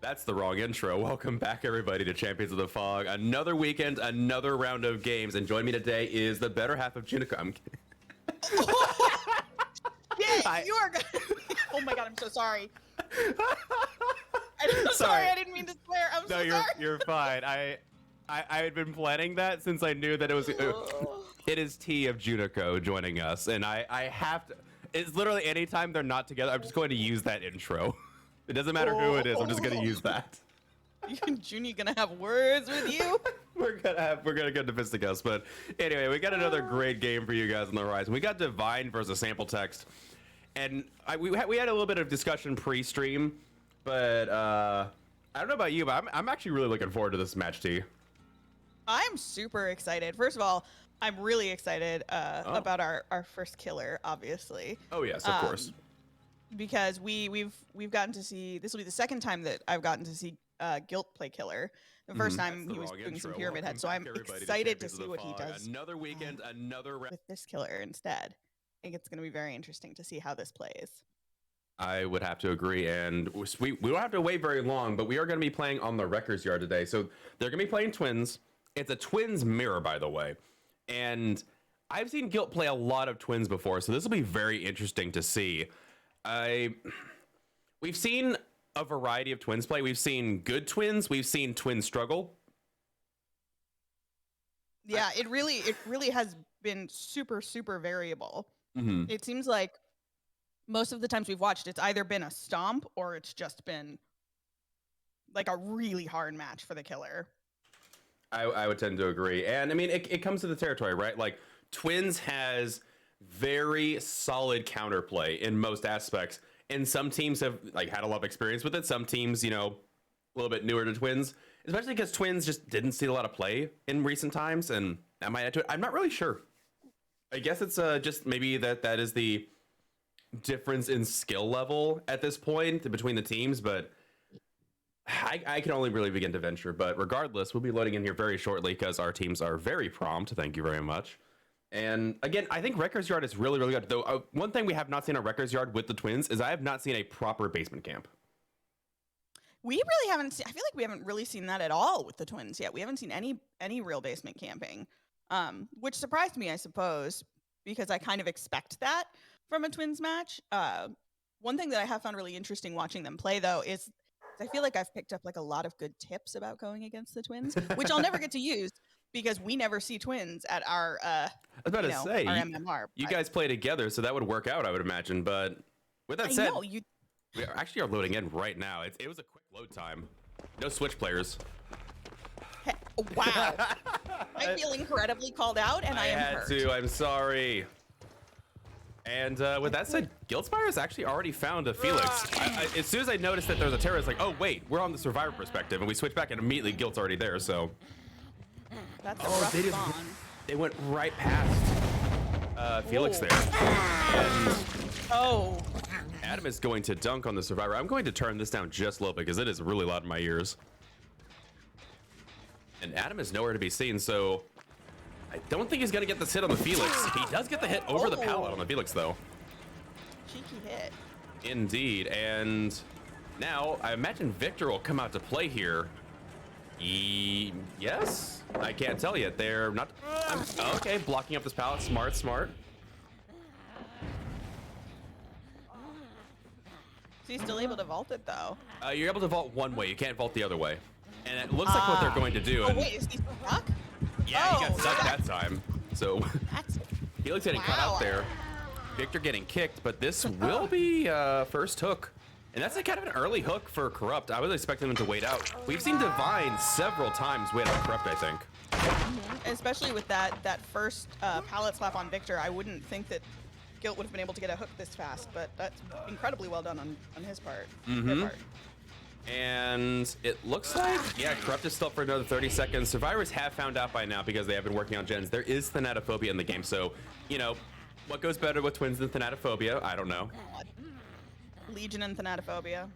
That's the wrong intro. Welcome back, everybody, to Champions of the Fog. Another weekend, another round of games. And joining me today is the better half of JuniKoh. I'm kidding. Yeah, you are good. Oh my god, I'm so sorry. I'm sorry, I didn't mean to swear. I'm so sorry. No, you're fine. I had been planning that since I knew that it was. It is T of JuniKoh joining us, and I have to. It's literally anytime they're not together, I'm just going to use that intro. It doesn't matter who it is. I'm just gonna use that. You and Junie gonna have words with you. we're gonna go to fisticuffs. But anyway, we got another great game for you guys on the horizon. We got Divine versus Sample Text, and we had a little bit of discussion pre-stream, but I don't know about you, but I'm actually really looking forward to this match, T. I'm super excited. First of all, I'm really excited about our first killer, obviously. Oh yes, of course. Because we've gotten to see, this will be the second time that I've gotten to see Guilt play killer. The first time he was doing some Pyramid Head, so I'm excited to see what he does. Another weekend, another round with this killer instead. I think it's going to be very interesting to see how this plays. I would have to agree, and we don't have to wait very long, but we are going to be playing on the Wrecker's Yard today. So they're going to be playing Twins. It's a Twins mirror, by the way, and I've seen Guilt play a lot of Twins before, so this will be very interesting to see. We've seen a variety of Twins play. We've seen good Twins. We've seen Twins struggle. Yeah, it really has been super variable. Mm-hmm. It seems like most of the times we've watched, it's either been a stomp or it's just been like a really hard match for the killer. I would tend to agree. And I mean, it comes to the territory, right? Like Twins has very solid counterplay in most aspects, and some teams have like had a lot of experience with it. Some teams, you know, a little bit newer to Twins, especially because Twins just didn't see a lot of play in recent times, and that might add to it. I'm not really sure. I guess it's just maybe that is the difference in skill level at this point between the teams, but I can only really begin to venture. But regardless, we'll be loading in here very shortly because our teams are very prompt. Thank you very much. And again, I think Wrecker's Yard is really good. Though one thing we have not seen at Wrecker's Yard with the Twins is I have not seen a proper basement camp. We really haven't seen, I feel like we haven't really seen that at all with the Twins yet. We haven't seen any real basement camping, which surprised me, I suppose, because I kind of expect that from a Twins match. One thing that I have found really interesting watching them play, though, is I feel like I've picked up like a lot of good tips about going against the Twins, which I'll never get to use because we never see Twins at our I was about to say, our MMR. You guys play together, so that would work out, I would imagine. But with that said, we actually are loading in right now. It was a quick load time. No switch players. Wow. I feel incredibly called out, and I am hurt. I had to. I'm sorry. And with that said, Guildspire has actually already found a Felix. As soon as I noticed that there was a terrorist, like, oh wait, we're on the survivor perspective, and we switch back, and immediately Guild's already there. So. That's a rough spawn. They went right past Felix there. And Adam is going to dunk on the survivor. I'm going to turn this down just a little bit because it is really loud in my ears. And Adam is nowhere to be seen, so I don't think he's going to get this hit on the Felix. He does get the hit over the pallet on the Felix, though. Cheeky hit. Indeed. And now I imagine Victor will come out to play here. Yes, I can't tell yet. They're not. Okay, blocking up this pallet. Smart, smart. Is he still able to vault it though? You're able to vault one way. You can't vault the other way. And it looks like what they're going to do. Oh And wait, is he stuck? yeah, he got stuck that time. So That's Felix getting cut out there. Victor getting kicked, but this will be first hook. And that's a kind of an early hook for Corrupt. I was expecting him to wait out. We've seen Divine several times wait out Corrupt, I think. especially with that first pallet slap on Victor. I wouldn't think that Guilt would have been able to get a hook this fast, but that's incredibly well done on his part. Their part. And it looks like, yeah, Corrupt is still for another 30 seconds. Survivors have found out by now, because they have been working on gens, there is Thanatophobia in the game. So, you know, what goes better with Twins than Thanatophobia? I don't know. Legion and Thanatophobia.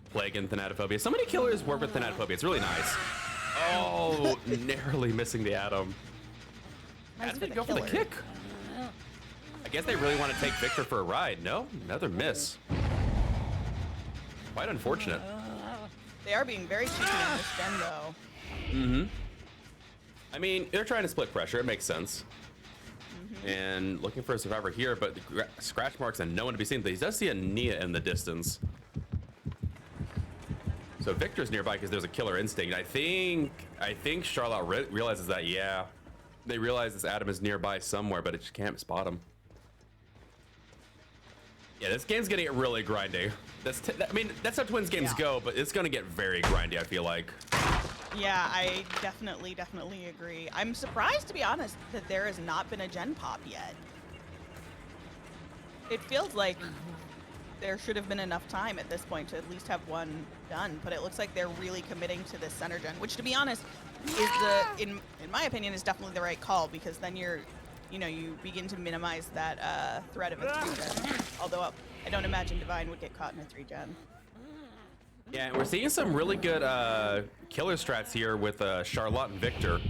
Plague and Thanatophobia. So many killers work with Thanatophobia. It's really nice. Oh, narrowly missing the Atom. Nice Adam for didn't the go for the killer. kick. I guess they really want to take Victor for a ride. No, another miss. Quite unfortunate. They are being very cheeky in this gen, though. I mean, they're trying to split pressure. It makes sense. And looking for a survivor here, but the scratch marks and no one to be seen. But he does see a Nia in the distance. So Victor's nearby because there's a killer instinct. I think Charlotte realizes that. Yeah, they realize this Adam is nearby somewhere, but it just can't spot him. Yeah, this game's gonna get really grindy. I mean, that's how Twins games go, but it's gonna get very grindy, I feel like. Yeah, I definitely agree. I'm surprised, to be honest, that there has not been a gen pop yet. It feels like there should have been enough time at this point to at least have one done, but it looks like they're really committing to this center gen, which, to be honest, is in my opinion, is definitely the right call, because then you begin to minimize that threat of a 3-gen. Although I don't imagine Divine would get caught in a 3-gen. Yeah, and we're seeing some really good killer strats here with Charlotte and Victor.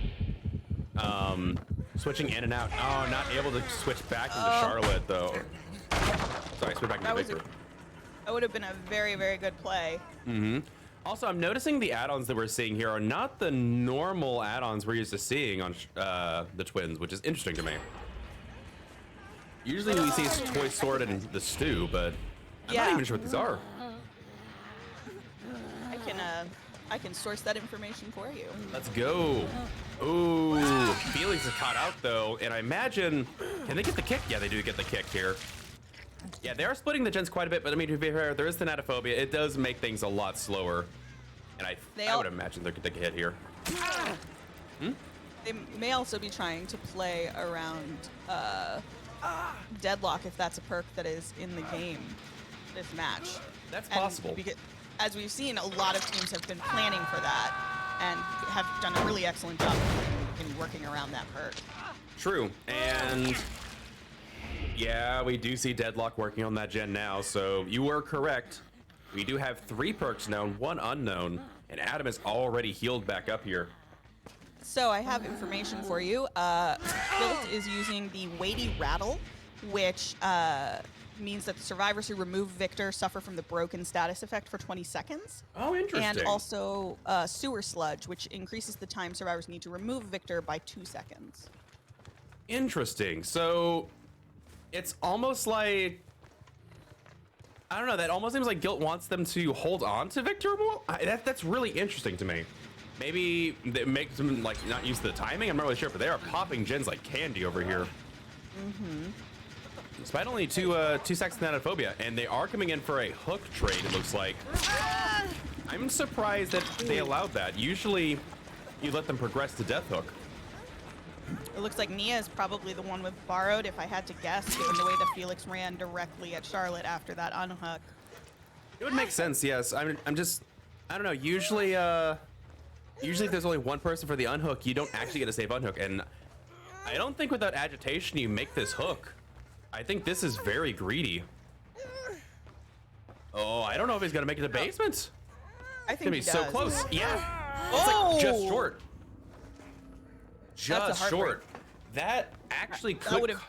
Switching in and out. Oh, not able to switch back into Charlotte, though. Sorry, switch back into Victor. That would have been a very, very good play. Also, I'm noticing the add-ons that we're seeing here are not the normal add-ons we're used to seeing on the Twins, which is interesting to me. Usually we see Toy Sword and the Stew, but I'm not even sure what these are. I can source that information for you. Let's go. Ooh, Felix is caught out though, and I imagine, can they get the kick? Yeah, they do get the kick here. Yeah, they are splitting the gens quite a bit, but I mean, to be fair, there is Thanatophobia. It does make things a lot slower, and I would imagine they could take a hit here. They may also be trying to play around Deadlock, if that's a perk that is in the game this match. That's possible. Because, as we've seen, a lot of teams have been planning for that and have done a really excellent job in working around that perk. True, and yeah, we do see Deadlock working on that gen now, so you were correct. We do have 3 perks known, 1 unknown, and Adam is already healed back up here. So I have information for you. Guilt is using the Weighty Rattle, which means that the survivors who remove Victor suffer from the broken status effect for 20 seconds. Oh, interesting. And also Sewer Sludge, which increases the time survivors need to remove Victor by 2 seconds. Interesting. So it's almost like, I don't know, that almost seems like Guilt wants them to hold on to Victor more. That's really interesting to me. Maybe that makes them like not used to the timing. I'm not really sure, but they are popping gens like candy over here. Despite only two seconds of Thanatophobia, and they are coming in for a hook trade, it looks like. I'm surprised that they allowed that. Usually, you let them progress to death hook. It looks like Nia is probably the one with borrowed, if I had to guess, given the way that Felix ran directly at Charlotte after that unhook. It would make sense, yes. I don't know. Usually if there's only one person for the unhook, you don't actually get a safe unhook, and I don't think without agitation you make this hook. I think this is very greedy. Oh, I don't know if he's gonna make it to the basement. I think it's gonna be so close. Yeah. It's Oh! like just short. That's Just a short. That actually That could. would have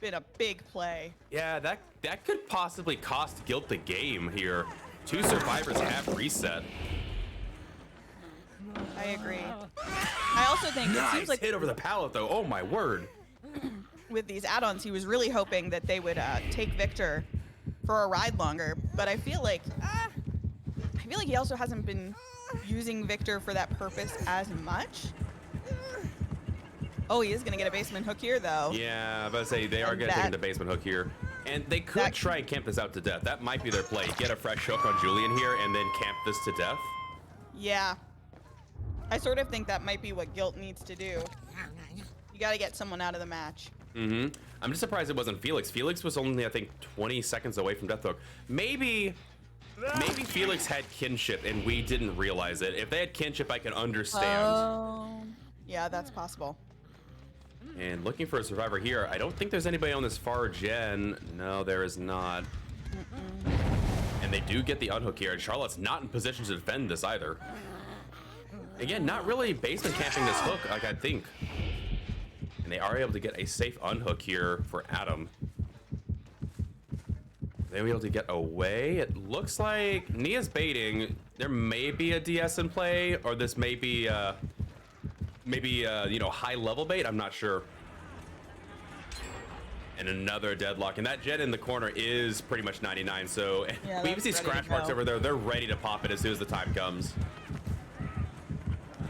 been a big play. Yeah, that could possibly cost Guilt the game here. 2 survivors have reset. I agree. I also think it Nice seems like hit over the pallet, though. Oh, my word. with these add-ons, he was really hoping that they would take Victor for a ride longer. But I feel like he also hasn't been using Victor for that purpose as much. Oh, he is gonna get a basement hook here, though. Yeah, I was about to say they are going to take him to basement hook here, and they could try and camp this out to death. That might be their play. Get a fresh hook on Julian here, and then camp this to death. Yeah, I sort of think that might be what Guilt needs to do. You got to get someone out of the match. I'm just surprised it wasn't Felix. Felix was only, I think, 20 seconds away from death hook. Maybe Felix had kinship and we didn't realize it. If they had kinship, I can understand. Oh, yeah, that's possible. And looking for a survivor here. I don't think there's anybody on this far gen. No, there is not. And they do get the unhook here, and Charlotte's not in position to defend this either. Again, not really basement camping this hook like I think. And they are able to get a safe unhook here for Adam. They were able to get away. It looks like Nia's baiting. There may be a DS in play, or this may be you know, high level bait. I'm not sure. And another deadlock, and that jet in the corner is pretty much 99. So yeah, we even see scratch marks over there. They're ready to pop it as soon as the time comes.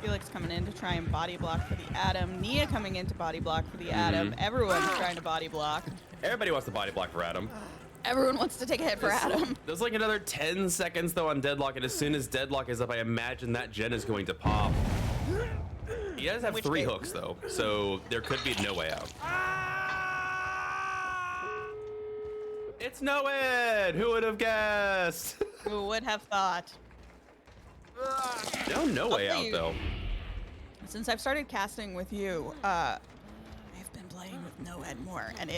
Felix coming in to try and body block for the Adam. Nia coming in to body block for the Adam. Everyone's trying to body block. Everybody wants to body block for Adam. Everyone wants to take a hit for Adam. There's like another 10 seconds though on deadlock, and as soon as deadlock is up, I imagine that gen is going to pop. He does have 3 hooks though, so there could be no way out. It's Noed! Who would have guessed? Who would have thought? No way out though. Since I've started casting with you, I've been playing with Noed more, and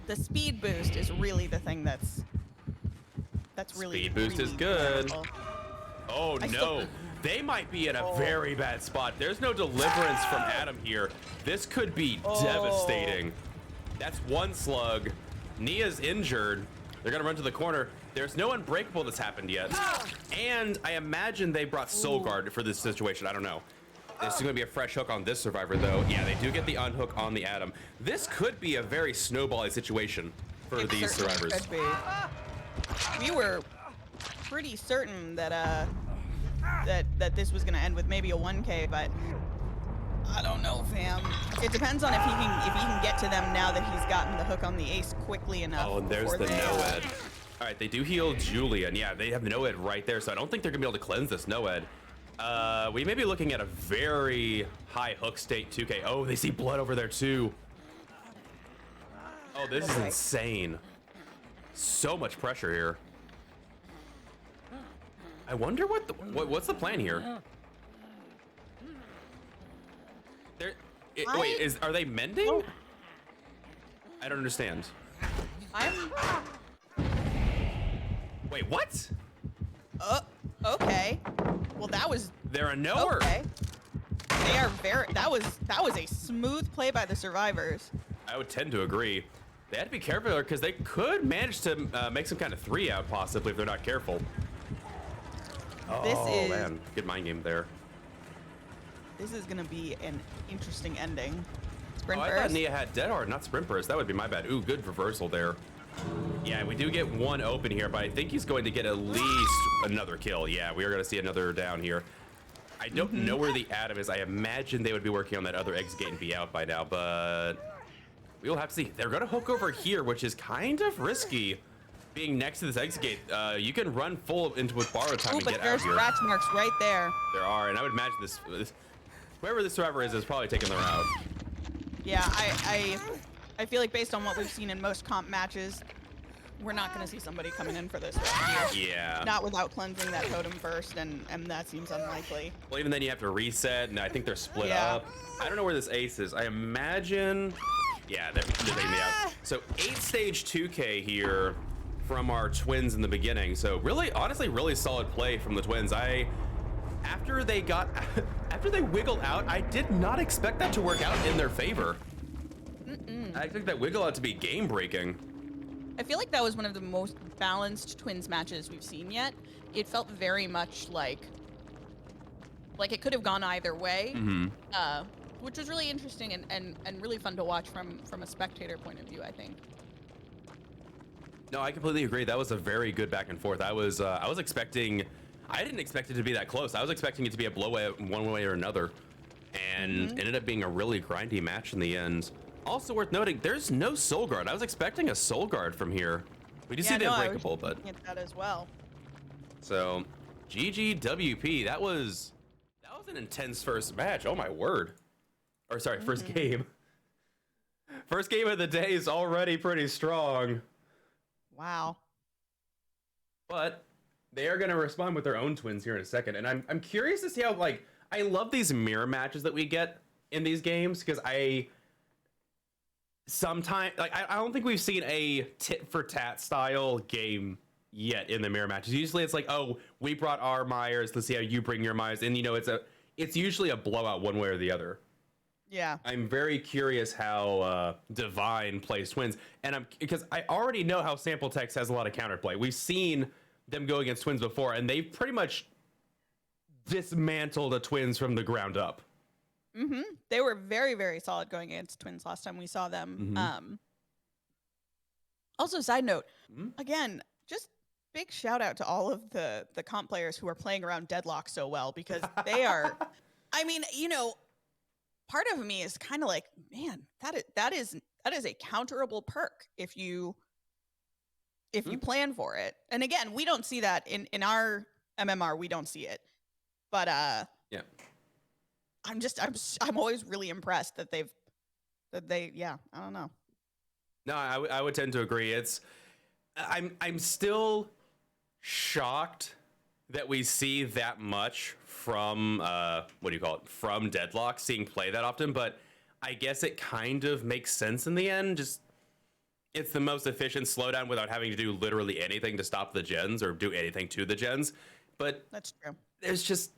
the speed boost is really the thing that's really Speed boost is good. powerful. Oh no, they might be in a very bad spot. There's no deliverance from Adam here. This could be devastating. That's 1 slug. Nia's injured. They're gonna run to the corner. There's no unbreakable that's happened yet. And I imagine they brought Soul Guard for this situation. I don't know. There's gonna be a fresh hook on this survivor though. Yeah, they do get the unhook on the Adam. This could be a very snowbally situation for these survivors. Could be. We were pretty certain that that this was gonna end with maybe a 1K, but I don't know, fam. It depends on if he can get to them now that he's gotten the hook on the ace quickly enough. Oh, and there's the Noed. All right, they do heal Julian. Yeah, they have Noed right there, so I don't think they're gonna be able to cleanse this Noed. We may be looking at a very high hook state 2K. Oh, they see blood over there too. Oh, this is insane. So much pressure here. I wonder what's the plan here? Wait, are they mending? I don't understand. Wait, what? Okay. Well, that was. They're a knower. Okay. They are very. That was a smooth play by the survivors. I would tend to agree. They have to be careful because they could manage to make some kind of 3 out possibly if they're not careful. Oh man, good mind game there. This is gonna be an interesting ending. Sprint I burst. thought Nia had dead hard, not sprint burst. That would be my bad. Ooh, good reversal there. Yeah, we do get 1 open here, but I think he's going to get at least another kill. Yeah, we are going to see another down here. I don't know where the Adam is. I imagine they would be working on that other exit gate and be out by now, but we will have to see. They're going to hook over here, which is kind of risky. Being next to this exit gate, you can run full into with borrowed time and get out here. But there's scratch marks right there. There are, and I would imagine this whoever this survivor is probably taking the route. Yeah, I feel like based on what we've seen in most comp matches, we're not going to see somebody coming in for this right here. Yeah. Not without cleansing that totem first, and that seems unlikely. Well, even then you have to reset, and I think they're split up. I don't know where this ace is. I imagine, yeah, they're taking me out. So 8-stage 2K here from our twins in the beginning. So really, honestly, really solid play from the twins. After they wiggled out, I did not expect that to work out in their favor. I expect that wiggle out to be game breaking. I feel like that was one of the most balanced twins matches we've seen yet. It felt very much like Like it could have gone either way, Mm-hmm. which was really interesting and really fun to watch from a spectator point of view, I think. No, I completely agree. That was a very good back and forth. I was expecting, I didn't expect it to be that close. I was expecting it to be a blowout one way or another, and ended up being a really grindy match in the end. Also worth noting, there's no soul guard. I was expecting a soul guard from here. We did see the unbreakable, but at that as well. So, GGWP. That was an intense first match. Oh my word. Or sorry, first game. First game of the day is already pretty strong. Wow. But they are going to respond with their own twins here in a second. And I'm curious to see how, like, I love these mirror matches that we get in these games, because I don't think we've seen a tit for tat style game yet in the mirror matches. Usually it's like, oh, we brought our Myers, let's see how you bring your Myers. And, you know, it's usually a blowout one way or the other. Yeah. I'm very curious how Divine plays twins, and because I already know how Sample Text has a lot of counterplay. We've seen them go against twins before, and they've pretty much dismantled a twins from the ground up. They were very, very solid going against twins last time we saw them. Also, side note, again, just big shout out to all of the comp players who are playing around Deadlock so well, because they are. I mean, you know, part of me is kind of like, man, that is a counterable perk if you plan for it. And again, we don't see that in our MMR. We don't see it, but yeah, I'm always really impressed that they yeah, I don't know. No, I would tend to agree. I'm still shocked that we see that much from from Deadlock, seeing play that often, but I guess it kind of makes sense in the end. Just, it's the most efficient slowdown without having to do literally anything to stop the gens or do anything to the gens. But That's true. There's just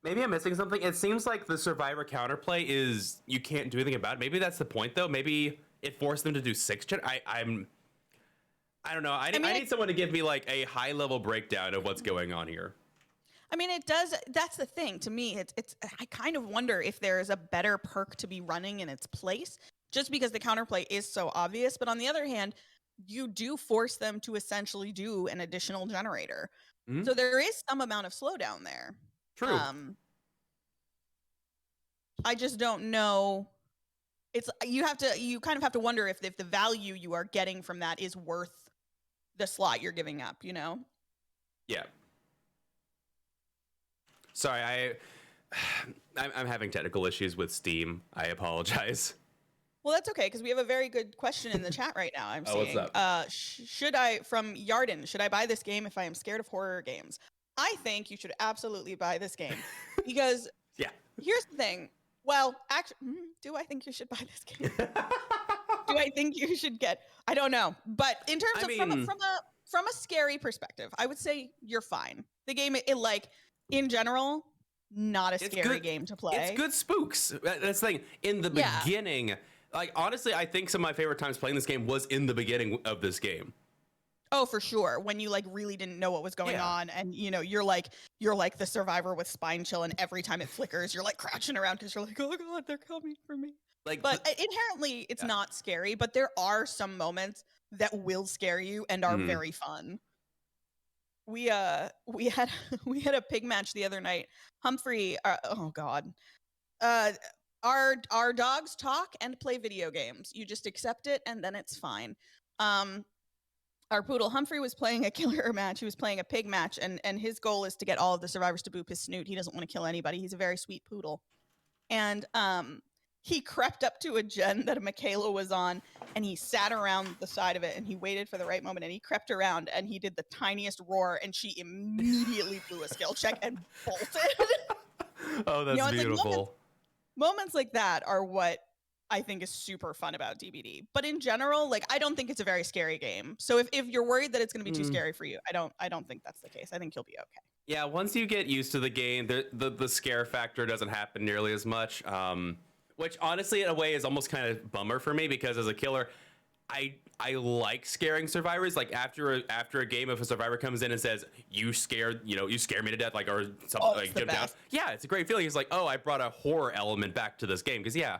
maybe I'm missing something. It seems like the Survivor counterplay is you can't do anything about it. Maybe that's the point, though. Maybe it forced them to do 6 gen. I don't know. I need someone to give me like a high level breakdown of what's going on here. I mean, it does. That's the thing. To me, it's. I kind of wonder if there is a better perk to be running in its place, just because the counterplay is so obvious. But on the other hand, you do force them to essentially do an additional generator, so there is some amount of slowdown there. True. I just don't know. It's you kind of have to wonder if the value you are getting from that is worth the slot you're giving up, you know? Yeah. Sorry, I'm having technical issues with Steam. I apologize. Well, that's okay, because we have a very good question in the chat right now. I'm seeing. What's up? Should I, from Yarden, should I buy this game if I am scared of horror games? I think you should absolutely buy this game, because yeah. Here's the thing. Well, actually, do I think you should buy this game? Do I think you should get? I don't know, but in terms of from a scary perspective, I would say you're fine. The game, in general, not a scary game to play. It's good spooks. That's the thing. In the beginning, like honestly, I think some of my favorite times playing this game was in the beginning of this game. Oh, for sure. When you really didn't know what was going on, and you're like the survivor with spine chill, and every time it flickers, you're crouching around because you're like, oh god, they're coming for me. But inherently, it's not scary. But there are some moments that will scare you and are very fun. We had a pig match the other night. Humphrey, oh god, our dogs talk and play video games. You just accept it, and then it's fine. Our poodle Humphrey was playing a killer match. He was playing a pig match, and his goal is to get all of the survivors to boop his snoot. He doesn't want to kill anybody. He's a very sweet poodle. And he crept up to a gen that a Michaela was on, and he sat around the side of it, and he waited for the right moment, and he crept around, and he did the tiniest roar, and she immediately blew a skill check and bolted. Oh, that's beautiful. Moments like that are what I think is super fun about DBD. But in general, I don't think it's a very scary game. So if you're worried that it's going to be too scary for you, I don't think that's the case. I think you'll be okay. Yeah, once you get used to the game, the scare factor doesn't happen nearly as much. Which honestly, in a way, is almost kind of bummer for me, because as a killer, I like scaring survivors. Like after a game, if a survivor comes in and says, you scared me to death, like, or something, like jump down. Yeah, it's a great feeling. It's like, oh, I brought a horror element back to this game. Because yeah,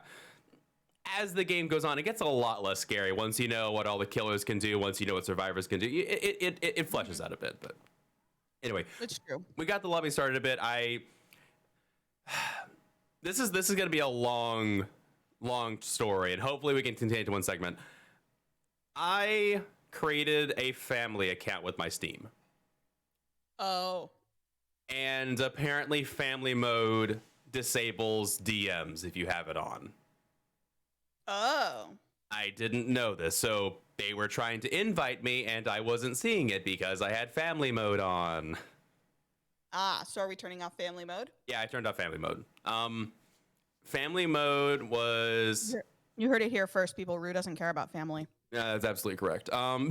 as the game goes on, it gets a lot less scary once you know what all the killers can do, once you know what survivors can do. It fleshes out a bit. But anyway, it's true. We got the lobby started a bit. This is going to be a long story, and hopefully we can contain it to one segment. I created a family account with my Steam. Oh. And apparently family mode disables DMs if you have it on. Oh. I didn't know this, so they were trying to invite me and I wasn't seeing it because I had family mode on. Ah, so are we turning off family mode? Yeah, I turned off family mode. Family mode was... You heard it here first, people. Rue doesn't care about family. Yeah, that's absolutely correct. I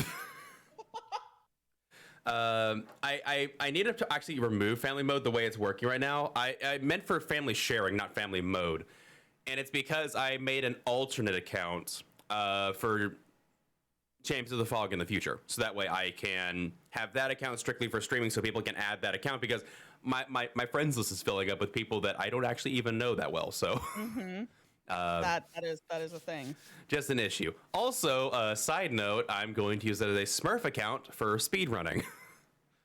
needed to actually remove family mode the way it's working right now. I meant for family sharing, not family mode. And it's because I made an alternate account for Champions of the Fog in the future. So that way I can have that account strictly for streaming so people can add that account, because my friends list is filling up with people that I don't actually even know that well. So that is a thing. Just an issue. Also, side note, I'm going to use it as a Smurf account for speedrunning.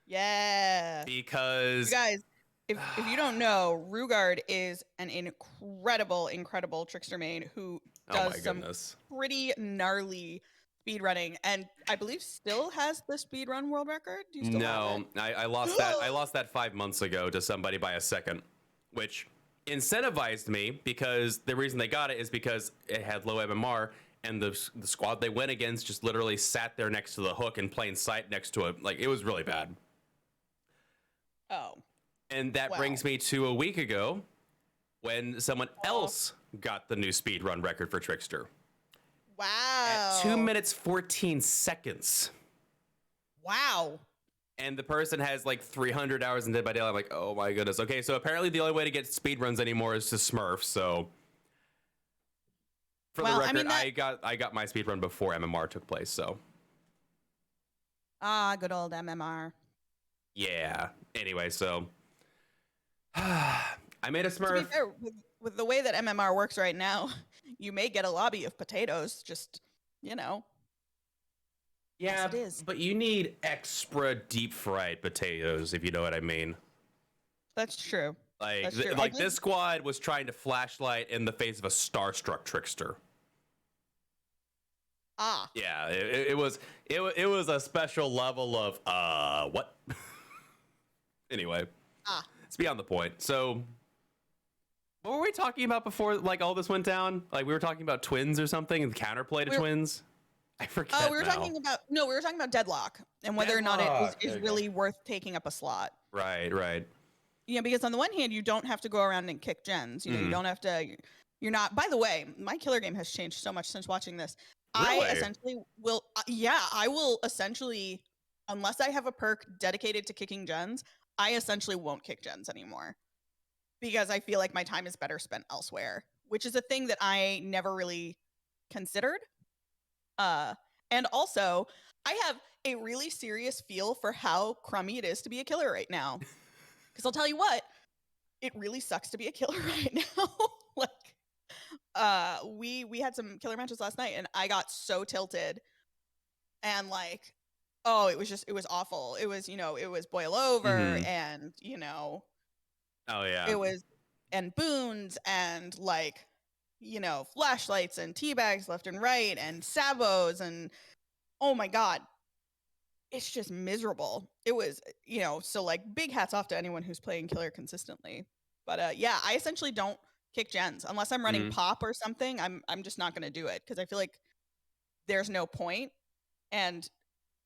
Yeah. Because you guys, if you don't know, Rugaard is an incredible trickster main who does some pretty gnarly speedrunning, and I believe still has the speedrun world record. Do you still have it? I lost that. I lost that 5 months ago to somebody by a second, which incentivized me, because the reason they got it is because it had low MMR, and the squad they went against just literally sat there next to the hook in plain sight next to it. Like, it was really bad. Oh. And that brings me to a week ago when someone else got the new speedrun record for Trickster. Wow. At 2 minutes 14 seconds. Wow. And the person has like 300 hours in Dead by Daylight. I'm like, oh my goodness. Okay, so apparently the only way to get speedruns anymore is to Smurf. So for the record, I got my speedrun before MMR took place. So good old MMR. Yeah. Anyway, so I made a Smurf. To be fair, with the way that MMR works right now, you may get a lobby of potatoes. Just, you know. Yeah, yes, it is. But you need extra deep fried potatoes, if you know what I mean. That's true. Like, That's true. This squad was trying to flashlight in the face of a starstruck trickster. Ah. Yeah, it was a special level of what? Anyway. It's beyond the point. So what were we talking about before, like, all this went down? Like, we were talking about twins or something, and the counterplay to twins? I forget. We were talking about Deadlock and whether or not it is really worth taking up a slot. Right. Yeah, because on the one hand, you don't have to go around and kick gens. You know, you don't have to. You're not. By the way, my killer game has changed so much since watching this. Really? I essentially will. I will essentially, unless I have a perk dedicated to kicking gens, I essentially won't kick gens anymore, because I feel like my time is better spent elsewhere, which is a thing that I never really considered. And also, I have a really serious feel for how crummy it is to be a killer right now. Because I'll tell you what, it really sucks to be a killer right now. Like, we had some killer matches last night, and I got so tilted, and like, it was awful. It was, it was boil over, and oh yeah, it was, and boons, and like, flashlights and teabags left and right, and sabos, and oh my god, it's just miserable. It was, so like, big hats off to anyone who's playing killer consistently. But yeah, I essentially don't kick gens unless I'm running pop or something. I'm just not going to do it, because I feel like there's no point. And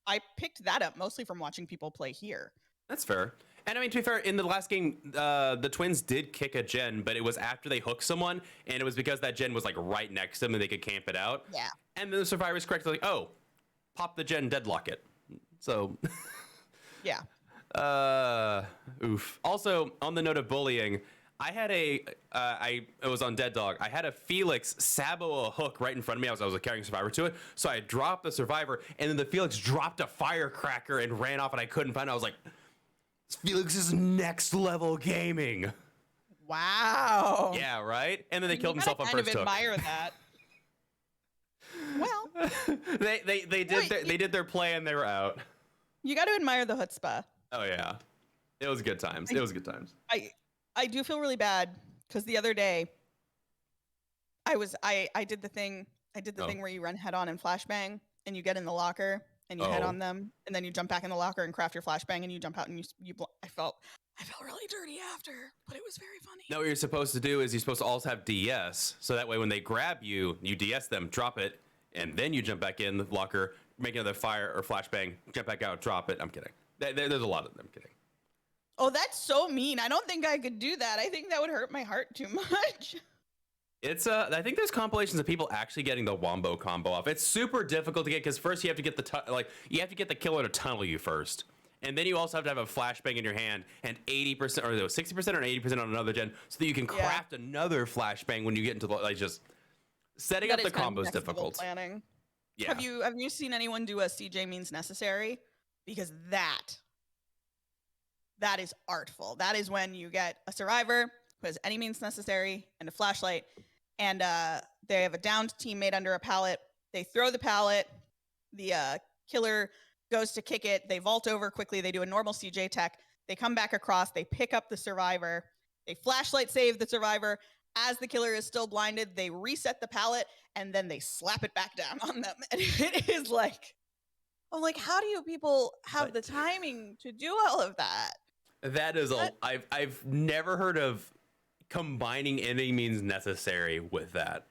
I picked that up mostly from watching people play here. That's fair. And I mean, to be fair, in the last game, the twins did kick a gen, but it was after they hooked someone, and it was because that gen was like right next to them and they could camp it out. Yeah. And then the survivors correctly like, oh, pop the gen, deadlock it. So yeah. Oof. Also, on the note of bullying, I had it was on Dead Dog. I had a Felix sabo a hook right in front of me. I was carrying a survivor to it, so I dropped the survivor, and then the Felix dropped a firecracker and ran off, and I couldn't find it. I was like, Felix is next level gaming. Wow. Yeah, right. And then they killed You himself on kind first of hook. admire that. Well, they did their play and they were out. you got to admire the chutzpah. Oh yeah, it was good times. It was good times. I do feel really bad because the other day I did the thing where you run head on and flashbang and you get in the locker and you head on them and then you jump back in the locker and craft your flashbang and you jump out and I felt really dirty after, but it was very funny. No, what you're supposed to do is you're supposed to also have DS, so that way when they grab you, you DS them, drop it, and then you jump back in the locker, make another fire or flashbang, jump back out, drop it. I'm kidding. There's a lot of them. I'm kidding. Oh, that's so mean. I don't think I could do that. I think that would hurt my heart too much. It's I think there's compilations of people actually getting the wombo combo off. It's super difficult to get because first you have to get you have to get the killer to tunnel you first. And then you also have to have a flashbang in your hand and 80% or 60% or 80% on another gen so that you can craft another flashbang when you get into the just setting up the combo is difficult. Planning. Yeah. Have you seen anyone do a CJ means necessary? Because that is artful. That is when you get a survivor who has any means necessary and a flashlight, and they have a downed teammate under a pallet. They throw the pallet. The killer goes to kick it. They vault over quickly. They do a normal CJ tech. They come back across. They pick up the survivor. They flashlight save the survivor. As the killer is still blinded, they reset the pallet, and then they slap it back down on them. And it is like, I'm like, how do you people have the timing to do all of that? That is I've never heard of combining any means necessary with that.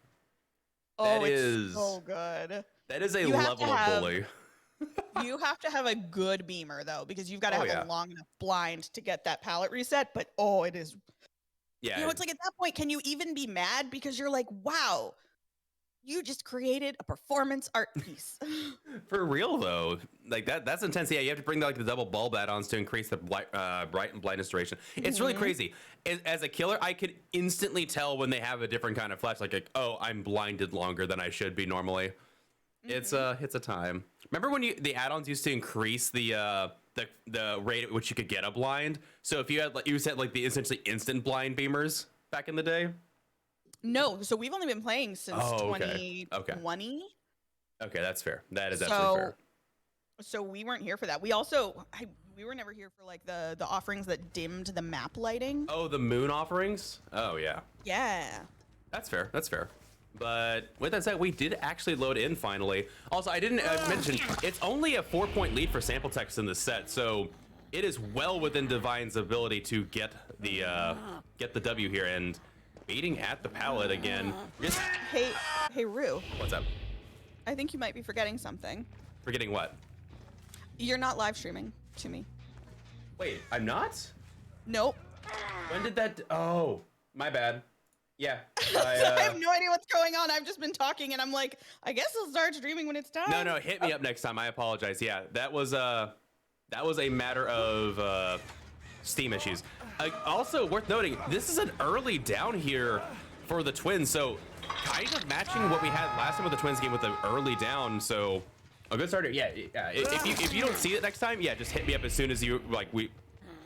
Oh, it's so good. That is a level of bully. You have to have a good beamer though, because you've got to have a long enough blind to get that pallet reset. But it is. Yeah. You know, it's like at that point, can you even be mad? Because you're like, wow, you just created a performance art piece. For real though, like that's intense. Yeah, you have to bring the double bulb add-ons to increase the bright and blindness duration. It's really crazy. As a killer, I could instantly tell when they have a different kind of flash. Like, oh, I'm blinded longer than I should be normally. It's a time. Remember when the add-ons used to increase the rate at which you could get a blind? So if you had you said the essentially instant blind beamers back in the day. No, so we've only been playing since 2020. Okay, that's fair. That is absolutely fair. So we weren't here for that. We also we were never here for the offerings that dimmed the map lighting. Oh, the moon offerings? Oh yeah. Yeah. That's fair. That's fair. But with that said, we did actually load in finally. Also, I didn't mention it's only a 4-point lead for sample text in the set, so it is well within Divine's ability to get the W here and beating at the pallet again. Hey, Rue. What's up? I think you might be forgetting something. Forgetting what? You're not live streaming to me. Wait, I'm not? Nope. When did that? Oh, my bad. Yeah. I have no idea what's going on. I've just been talking, and I'm like, I guess I'll start streaming when it's time. No, hit me up next time. I apologize. Yeah, that was a matter of Steam issues. Also worth noting, this is an early down here for the Twins, so kind of matching what we had last time with the Twins game with the early down. So a good starter. Yeah. If you don't see it next time, just hit me up as soon as you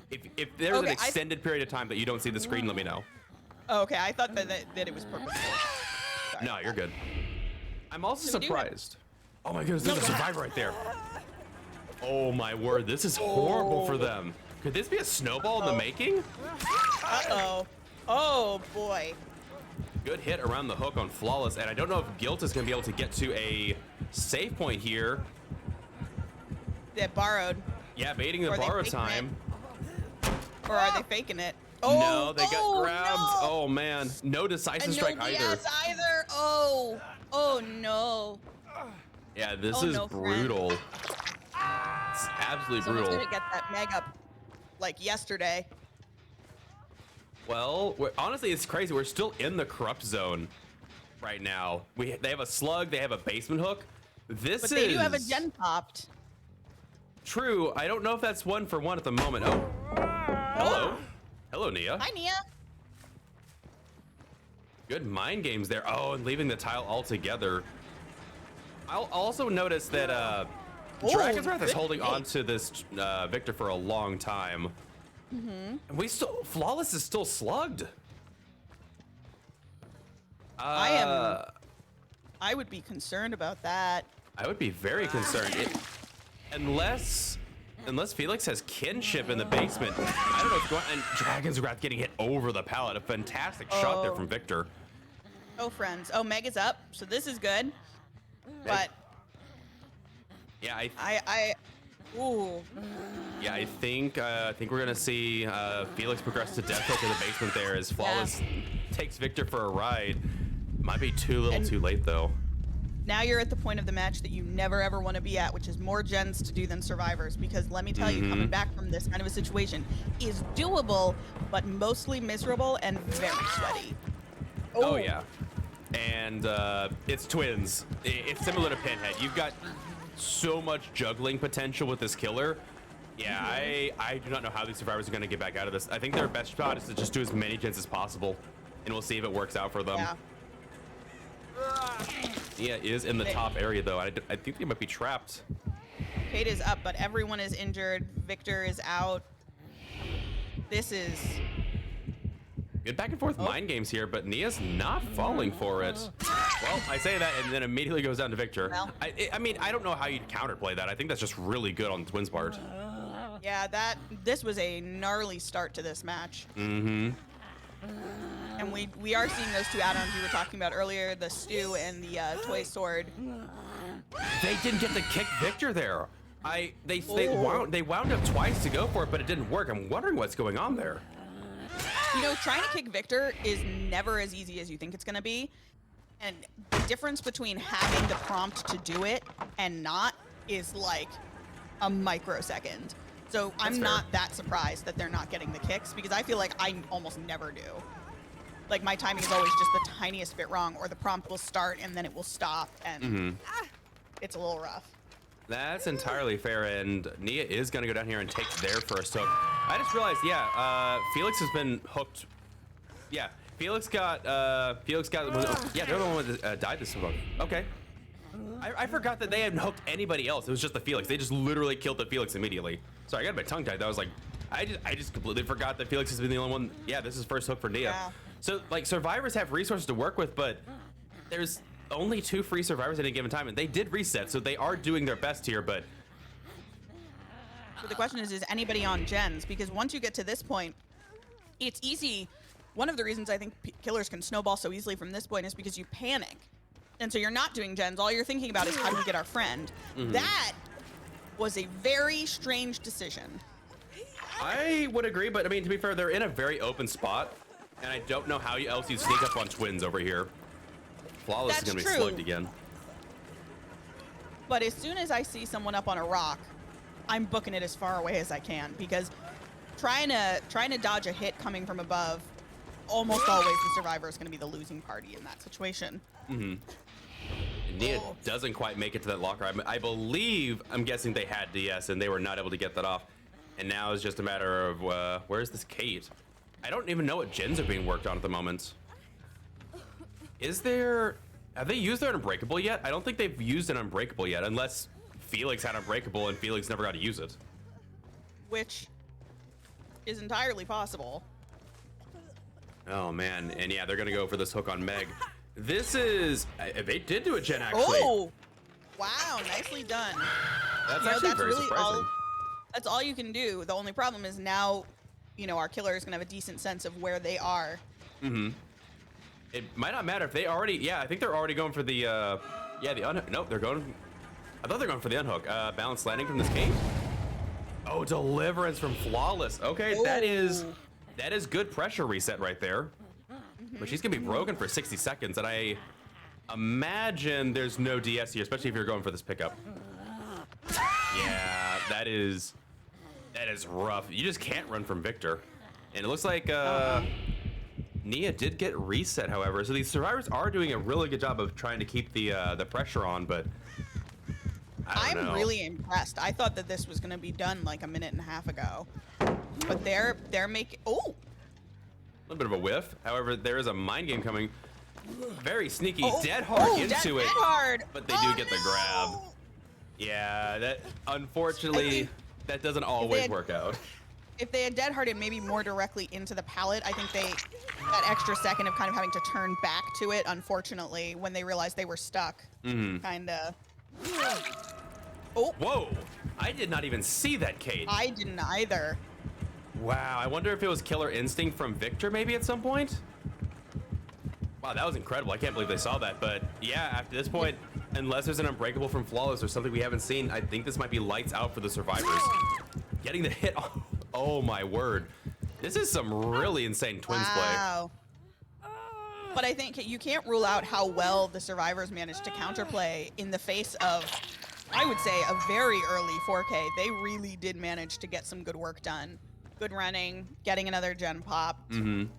If there's an extended period of time that you don't see the screen, let me know. Oh, okay, I thought that it was purposeful. Sorry. No, you're good. I'm also surprised. Oh my goodness, there's a survivor right there. Oh my word, this is horrible for them. Could this be a snowball in the making? Uh-oh. Oh boy. Good hit around the hook on Flawless, and I don't know if Guilt is gonna be able to get to a save point here. They borrowed. Yeah, baiting the borrow time. Or are they faking it? Oh, no, they got grabbed. No. Oh man, no decisive strike either. Oh no. Yeah, this is brutal. It's absolutely brutal. Someone's gonna get that meg up like yesterday. Well, honestly, it's crazy. We're still in the corrupt zone right now. They have a slug. They have a basement hook. But they do have a gen popped. True. I don't know if that's 1-for-1 at the moment. Oh, hello. Hello, Nia. Hi, Nia. Good mind games there. Oh, and leaving the tile altogether. I'll also notice that Dragon's Wrath is holding on to this Victor for a long time. And Flawless is still slugged. I would be concerned about that. I would be very concerned. Unless Felix has kinship in the basement. I don't know what's going on. And Dragon's Wrath getting hit over the pallet. A fantastic shot there from Victor. Oh, friends. Oh, Meg is up, so this is good. But yeah, ooh. Yeah, I think we're gonna see Felix progress to death hook in the basement there as Flawless takes Victor for a ride. Might be too little, too late though. Now you're at the point of the match that you never ever want to be at, which is more gens to do than survivors. Because let me tell you, coming back from this kind of a situation is doable, but mostly miserable and very sweaty. Oh yeah, and it's twins. It's similar to Pinhead. You've got so much juggling potential with this killer. Yeah, I do not know how these survivors are going to get back out of this. I think their best shot is to just do as many gens as possible, and we'll see if it works out for them. Yeah. Nia is in the top area though. I think they might be trapped. Kate is up, but everyone is injured. Victor is out. This is good back and forth mind games here, but Nia's not falling for it. Well, I say that and then immediately goes down to Victor. Well. I mean, I don't know how you'd counterplay that. I think that's just really good on the Twins' part. Yeah, this was a gnarly start to this match. And we are seeing those two add-ons you were talking about earlier, the stew and the toy sword. They didn't get to kick Victor there. They wound up twice to go for it, but it didn't work. I'm wondering what's going on there. You know, trying to kick Victor is never as easy as you think it's going to be. And the difference between having the prompt to do it and not is like a microsecond. So I'm not that surprised that they're not getting the kicks, because I feel like I almost never do. Like, my timing is always just the tiniest bit wrong, or the prompt will start and then it will stop, and it's a little rough. That's entirely fair, and Nia is going to go down here and take their first hook. I just realized, Felix has been hooked. Yeah, Felix got, yeah, they're the one that died this month. Okay. I forgot that they hadn't hooked anybody else. It was just the Felix. They just literally killed the Felix immediately. Sorry, I got my tongue tied. That was like, I just completely forgot that Felix has been the only one. Yeah, this is first hook for Nia. Yeah. So, like, survivors have resources to work with, but there's only 2 free survivors at any given time, and they did reset, so they are doing their best here, but... So the question is anybody on gens? Because once you get to this point, it's easy. One of the reasons I think killers can snowball so easily from this point is because you panic. And so you're not doing gens. All you're thinking about is how do we get our friend. That was a very strange decision. I would agree, but I mean, to be fair, they're in a very open spot, and I don't know how else you'd sneak up on twins over here. Flawless is going to be slugged again. But as soon as I see someone up on a rock, I'm booking it as far away as I can, because trying to dodge a hit coming from above, almost always the survivor is going to be the losing party in that situation. Nia doesn't quite make it to that locker. I'm guessing they had DS and they were not able to get that off. And now it's just a matter of where's this Kate? I don't even know what gens are being worked on at the moment. Have they used their Unbreakable yet? I don't think they've used an Unbreakable yet, unless Felix had Unbreakable and Felix never got to use it. Which is entirely possible. Oh man, and yeah, they're gonna go for this hook on Meg. This is, they did do a gen actually. Oh, wow, nicely done. That's actually very really surprising. That's all you can do. The only problem is now, our killer is gonna have a decent sense of where they are. It might not matter if they already, I think they're already going for the, nope, they're going, I thought they're going for the unhook. Balanced landing from this Kate. Oh, deliverance from Flawless. Okay, that is good pressure reset right there. But she's gonna be broken for 60 seconds, and I imagine there's no DS here, especially if you're going for this pickup. Yeah, that is rough. You just can't run from Victor. And it looks like Nia did get reset, however. So these survivors are doing a really good job of trying to keep the pressure on, but I'm really impressed. I thought that this was gonna be done like a minute and a half ago. But they're making a little bit of a whiff. However, there is a mind game coming. Very sneaky, dead hard into it, dead hard. but they do get the grab. Yeah, that unfortunately that doesn't always work out. If they had dead harded maybe more directly into the pallet, I think that extra second of kind of having to turn back to it, unfortunately, when they realized they were stuck, kind of. Oh. Whoa! I did not even see that, Kate. I didn't either. Wow, I wonder if it was Killer Instinct from Victor maybe at some point? Wow, that was incredible. I can't believe they saw that. But yeah, after this point, unless there's an Unbreakable from Flawless or something we haven't seen, I think this might be lights out for the survivors. Getting the hit. Oh my word. This is some really insane Twins play. But I think you can't rule out how well the survivors managed to counterplay in the face of, I would say, a very early 4K. They really did manage to get some good work done. Good running, getting another gen pop. You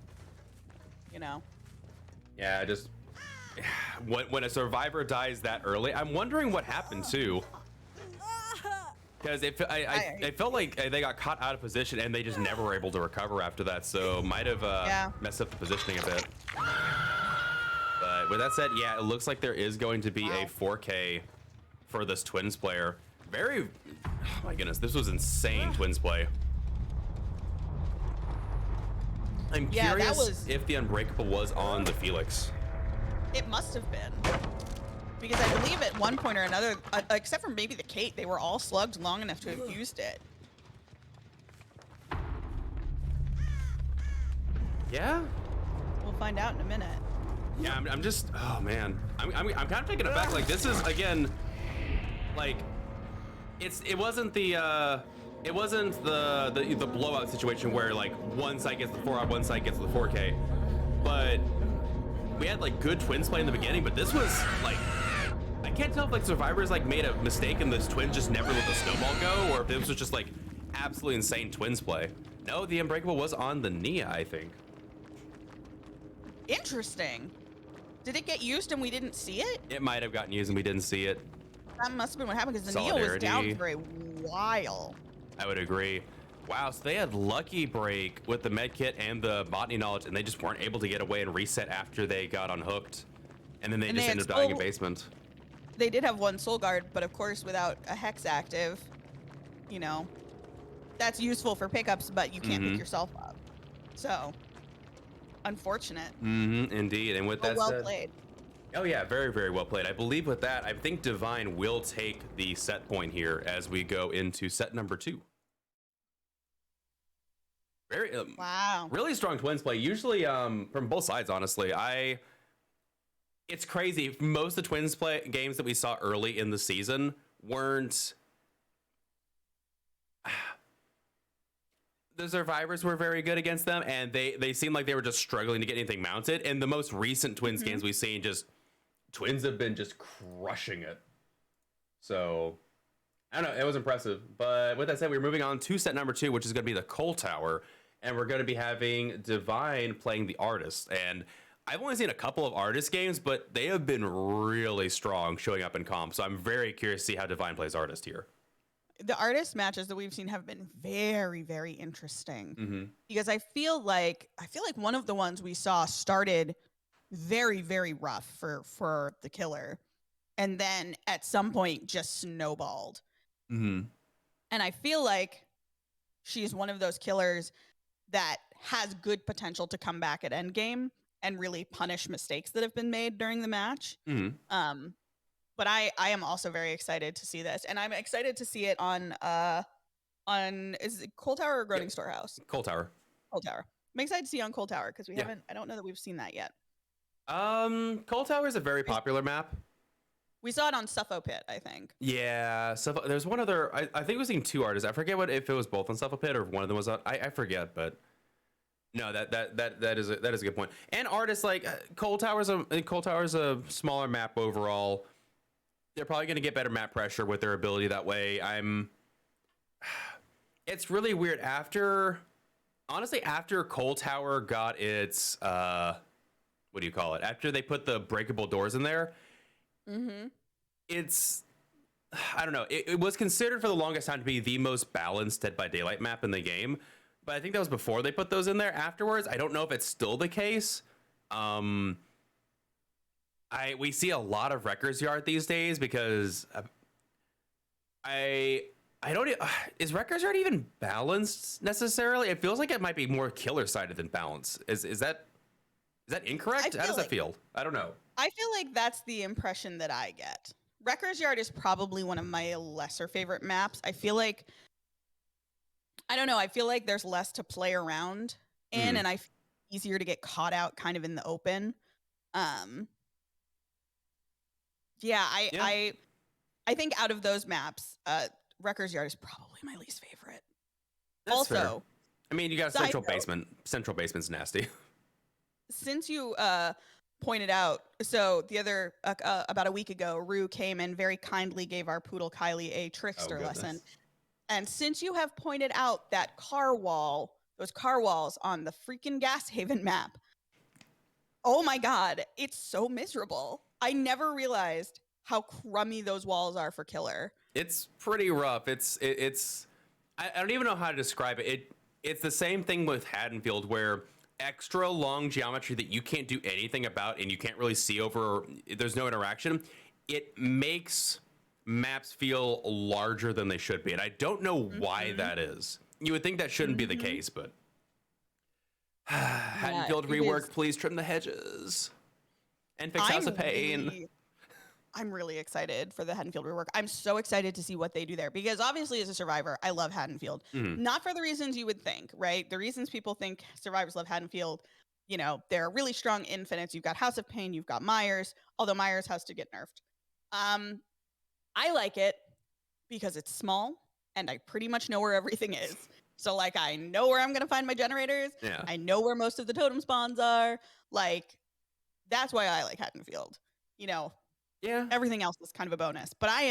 know. Yeah, just when a survivor dies that early, I'm wondering what happened too. Because I felt like they got caught out of position and they just never were able to recover after that. So might have messed up the positioning a bit. But with that said, yeah, it looks like there is going to be a 4K for this Twins player. Oh my goodness, this was insane Twins play. I'm curious if the Unbreakable was on the Felix. It must have been. Because I believe at one point or another, except for maybe the Kate, they were all slugged long enough to have used it. Yeah? We'll find out in a minute. Yeah, I'm just, oh man. I'm kind of taken aback. Like, this is, again, like, it wasn't the blowout situation where, like, one side gets the 4-out, one side gets the 4K. But we had, like, good Twins play in the beginning, but this was, like, I can't tell if, like, survivors, like, made a mistake and this Twins just never let the snowball go, or if this was just, like, absolutely insane Twins play. No, the Unbreakable was on the Nia, I think. Interesting. Did it get used and we didn't see it? It might have gotten used and we didn't see it. That must have been what happened, because the Nia was down for a while. I would agree. Wow, so they had lucky break with the medkit and the botany knowledge, and they just weren't able to get away and reset after they got unhooked. And then they just ended up dying in basement. They did have one soul guard, but of course without a hex active, you know, that's useful for pickups, but you can't pick yourself up. So, unfortunate. Indeed, and with that well said, played. Oh yeah, very, very well played. I believe with that, I think Divine will take the set point here as we go into set number 2. Very wow, really strong Twins play. Usually, from both sides, honestly. It's crazy. Most of the Twins play games that we saw early in the season weren't. The survivors were very good against them, and they seemed like they were just struggling to get anything mounted. And the most recent Twins games we've seen, Twins have been just crushing it. So, I don't know, it was impressive. But with that said, we're moving on to set number 2, which is going to be the Coal Tower. And we're going to be having Divine playing the Artist. And I've only seen a couple of Artist games, but they have been really strong showing up in comp. So I'm very curious to see how Divine plays Artist here. The Artist matches that we've seen have been very, very interesting. Because I feel like one of the ones we saw started very, very rough for the Killer, and then at some point just snowballed. And I feel like she's one of those killers that has good potential to come back at endgame and really punish mistakes that have been made during the match. But I am also very excited to see this, and I'm excited to see it on is it Coal Tower or Groaning Storehouse? Coal Tower. Coal Tower. I'm excited to see on Coal Tower because we haven't. I don't know that we've seen that yet. Coal Tower is a very popular map. We saw it on Suffo Pit, I think. Yeah, there's one other. I think we've seen 2 artists. I forget if it was both on Suffo Pit or one of them was on. I forget, but no, that is a good point. And artists like Coal Tower's a smaller map overall. They're probably going to get better map pressure with their ability that way. It's really weird after Coal Tower got its what do you call it? After they put the breakable doors in there, it's, I don't know. It was considered for the longest time to be the most balanced Dead by Daylight map in the game, but I think that was before they put those in there. Afterwards, I don't know if it's still the case. we see a lot of Wrecker's Yard these days because I don't is Wrecker's Yard even balanced necessarily? It feels like it might be more killer sided than balanced. Is that incorrect? How does that feel? I don't know. I feel like that's the impression that I get. Wrecker's Yard is probably one of my lesser favorite maps. I feel like, I don't know, I feel like there's less to play around in, and I feel easier to get caught out kind of in the open. Yeah, I think out of those maps, Wrecker's Yard is probably my least favorite. That's also, fair. I mean, you got central basement. Central basement's nasty. Since you pointed out, so the other about a week ago, Rue came and very kindly gave our poodle Kylie a trickster lesson. And since you have pointed out that those car walls on the freaking Gas Haven map, oh my God, it's so miserable. I never realized how crummy those walls are for killer. It's pretty rough. I don't even know how to describe it. It's the same thing with Haddonfield, where extra long geometry that you can't do anything about and you can't really see over, there's no interaction, it makes maps feel larger than they should be. And I don't know why that is. You would think that shouldn't be the case, but Haddonfield rework, please trim the hedges and fix House of Pain. I'm really excited for the Haddonfield rework. I'm so excited to see what they do there, because obviously as a survivor, I love Haddonfield. Not for the reasons you would think, right? The reasons people think survivors love Haddonfield, you know, they're really strong infinites. You've got House of Pain, you've got Myers, although Myers has to get nerfed. I like it because it's small and I pretty much know where everything is. So like, I know where I'm going to find my generators. Yeah. I know where most of the totem spawns are. Like, that's why I like Haddonfield. You know, yeah, everything else is kind of a bonus. But I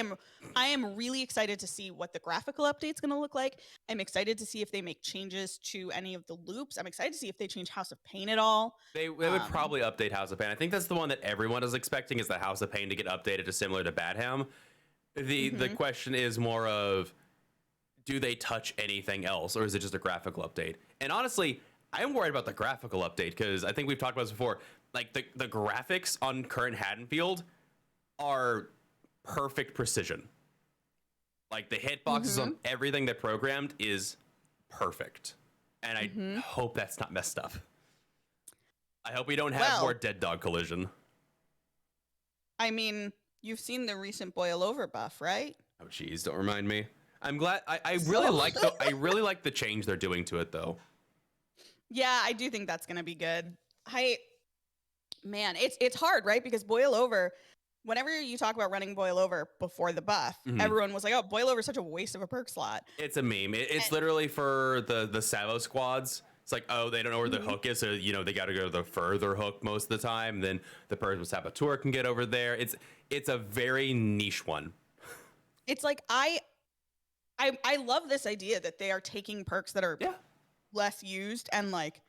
am really excited to see what the graphical update's going to look like. I'm excited to see if they make changes to any of the loops. I'm excited to see if they change House of Pain at all. They would probably update House of Pain. I think that's the one that everyone is expecting, is the House of Pain to get updated to similar to Badham. The question is more of, do they touch anything else, or is it just a graphical update? And honestly, I'm worried about the graphical update, because I think we've talked about this before. Like, the graphics on current Haddonfield are perfect precision. Like, the hitboxes on everything they programmed is perfect. And I hope that's not messed up. I hope we don't have more Dead Dog Collision. I mean, you've seen the recent Boil Over buff, right? Oh, jeez, don't remind me. I'm glad. I really like the change they're doing to it, though. Yeah, I do think that's gonna be good. Man, it's hard, right? Because Boil Over, whenever you talk about running Boil Over before the buff, everyone was like, "Oh, Boil Over is such a waste of a perk slot." It's a meme. It's literally for the Savo squads. It's like, oh, they don't know where the hook is, so you know they got to go to the further hook most of the time. And then the person with Saboteur can get over there. It's a very niche one. It's like I love this idea that they are taking perks that are less used and like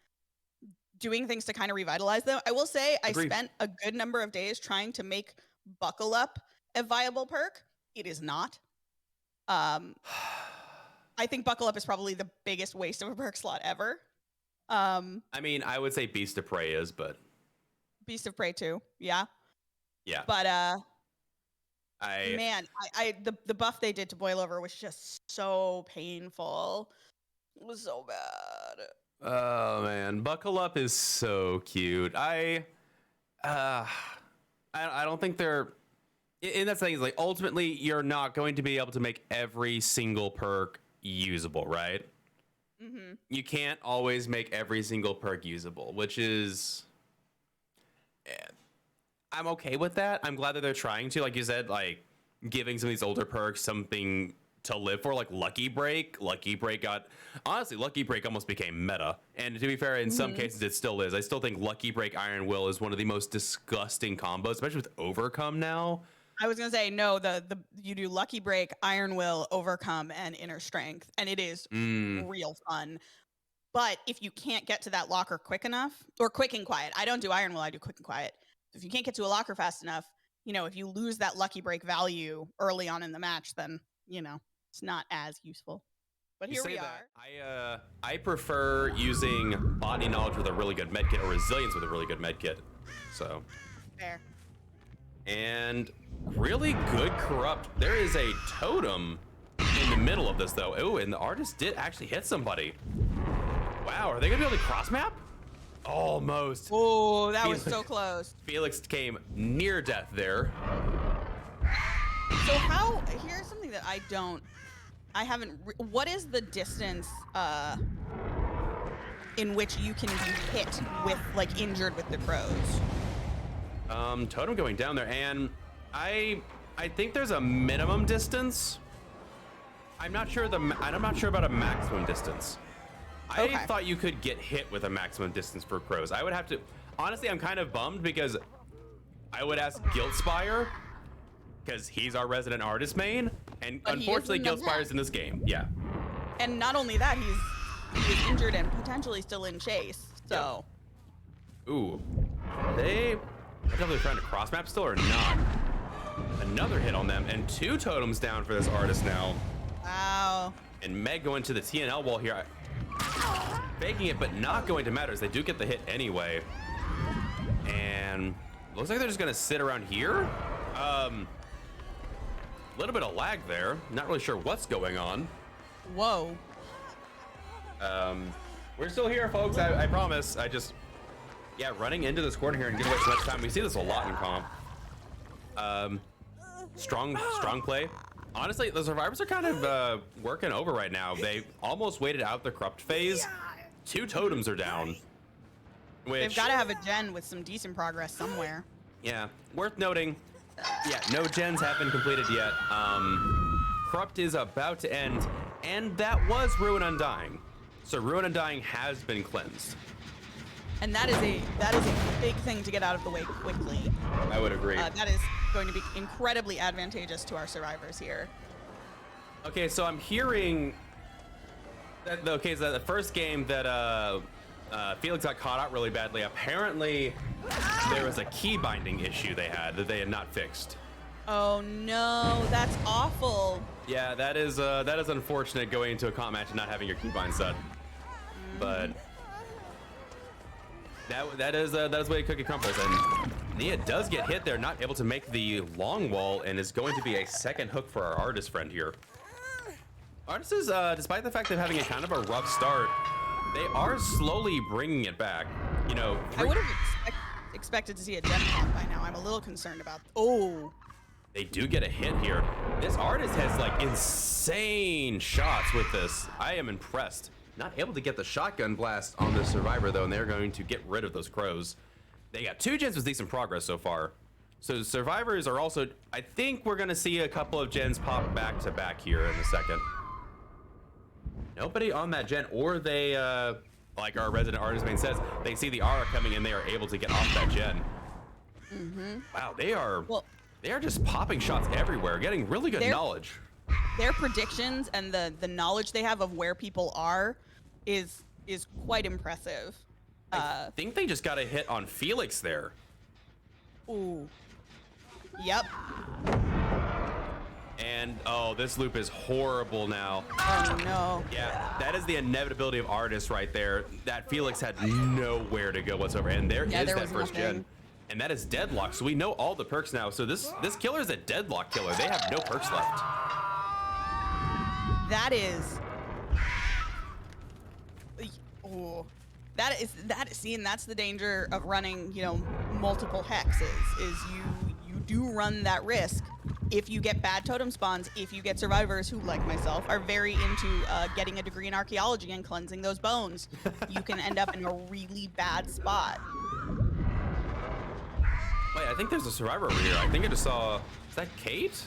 doing things to kind of revitalize them. I will say I spent a good number of days trying to make Buckle Up a viable perk. It is not. I think Buckle Up is probably the biggest waste of a perk slot ever. I mean, I would say Beast of Prey is, but Beast of Prey too. Yeah. Yeah. But the buff they did to Boil Over was just so painful. It was so bad. Oh man, Buckle Up is so cute. I don't think they're, and that's the thing, is like, ultimately you're not going to be able to make every single perk usable, right? You can't always make every single perk usable, which is, I'm okay with that. I'm glad that they're trying to, like you said, like giving some of these older perks something to live for, like Lucky Break. Lucky Break almost became meta. And to be fair, in some cases it still is. I still think Lucky Break Iron Will is one of the most disgusting combos, especially with Overcome now. I was gonna say, no, you do Lucky Break, Iron Will, Overcome, and Inner Strength, and it is real fun. But if you can't get to that locker quick enough, or quick and quiet, I don't do Iron Will, I do quick and quiet. If you can't get to a locker fast enough, you know, if you lose that Lucky Break value early on in the match, then, you know, it's not as useful. But here we are. I prefer using Body Knowledge with a really good medkit, or Resilience with a really good medkit. So fair. And really good corrupt. There is a totem in the middle of this though. Oh, and the artist did actually hit somebody. Wow, are they gonna be able to cross map? Almost. Oh, that was so close. Felix came near death there. So here's something that what is the distance in which you can be hit with, like, injured with the crows? Totem going down there, and I think there's a minimum distance. I'm not sure about a maximum distance. Okay. I thought you could get hit with a maximum distance for crows. I would have to, honestly, I'm kind of bummed because I would ask Guiltspire, because he's our resident artist main, and But unfortunately Guiltspire's in this game. Yeah. And not only that, he's injured and potentially still in chase. So. Ooh. They definitely trying to cross map still or not. Another hit on them, and 2 totems down for this artist now. Wow. And Meg going to the TNL wall here. Faking it, but not going to matter as they do get the hit anyway. And looks like they're just gonna sit around here. A little bit of lag there. Not really sure what's going on. Whoa. We're still here, folks. I promise. Yeah, running into this corner here and giving away so much time. We see this a lot in comp. Strong play. Honestly, the survivors are kind of working over right now. They almost waited out the corrupt phase. 2 totems are down. They've got to have a gen with some decent progress somewhere. Yeah, worth noting. Yeah, no gens have been completed yet. Corrupt is about to end, and that was Ruin Undying. So Ruin Undying has been cleansed. And that is a big thing to get out of the way quickly. I would agree. That is going to be incredibly advantageous to our survivors here. Okay, so I'm hearing that so the first game that Felix got caught out really badly. Apparently, there was a key binding issue they had that they had not fixed. Oh no, that's awful. Yeah, that is unfortunate going into a comp match and not having your keybind set. But that is the way cookie crumbles, and Nia does get hit there, not able to make the long wall, and is going to be a second hook for our artist friend here. Artist is, despite the fact of having a kind of a rough start, they are slowly bringing it back. You know, I would have expected to see a gen pop by now. I'm a little concerned about. Oh. They do get a hit here. This artist has like insane shots with this. I am impressed. Not able to get the shotgun blast on the survivor though, and they're going to get rid of those crows. They got 2 gens with decent progress so far. So survivors are also, I think we're gonna see a couple of gens pop back to back here in a second. Nobody on that gen, or they, like our resident artist main says, they see the aura coming and they are able to get off that gen. Wow, they are just popping shots everywhere, getting really good knowledge. Their predictions and the knowledge they have of where people are is quite impressive. I think they just got a hit on Felix there. Ooh. Yep. And oh, this loop is horrible now. Oh no. Yeah, that is the inevitability of artists right there. That Felix had nowhere to go whatsoever, and there is that first gen. And that is deadlock, so we know all the perks now. So this killer is a deadlock killer. They have no perks left. That is. Oh, see, and that's the danger of running, you know, multiple hexes. Is you do run that risk if you get bad totem spawns. If you get survivors who, like myself, are very into getting a degree in archaeology and cleansing those bones, you can end up in a really bad spot. Wait, I think there's a survivor over here. I think I just saw, is that Kate?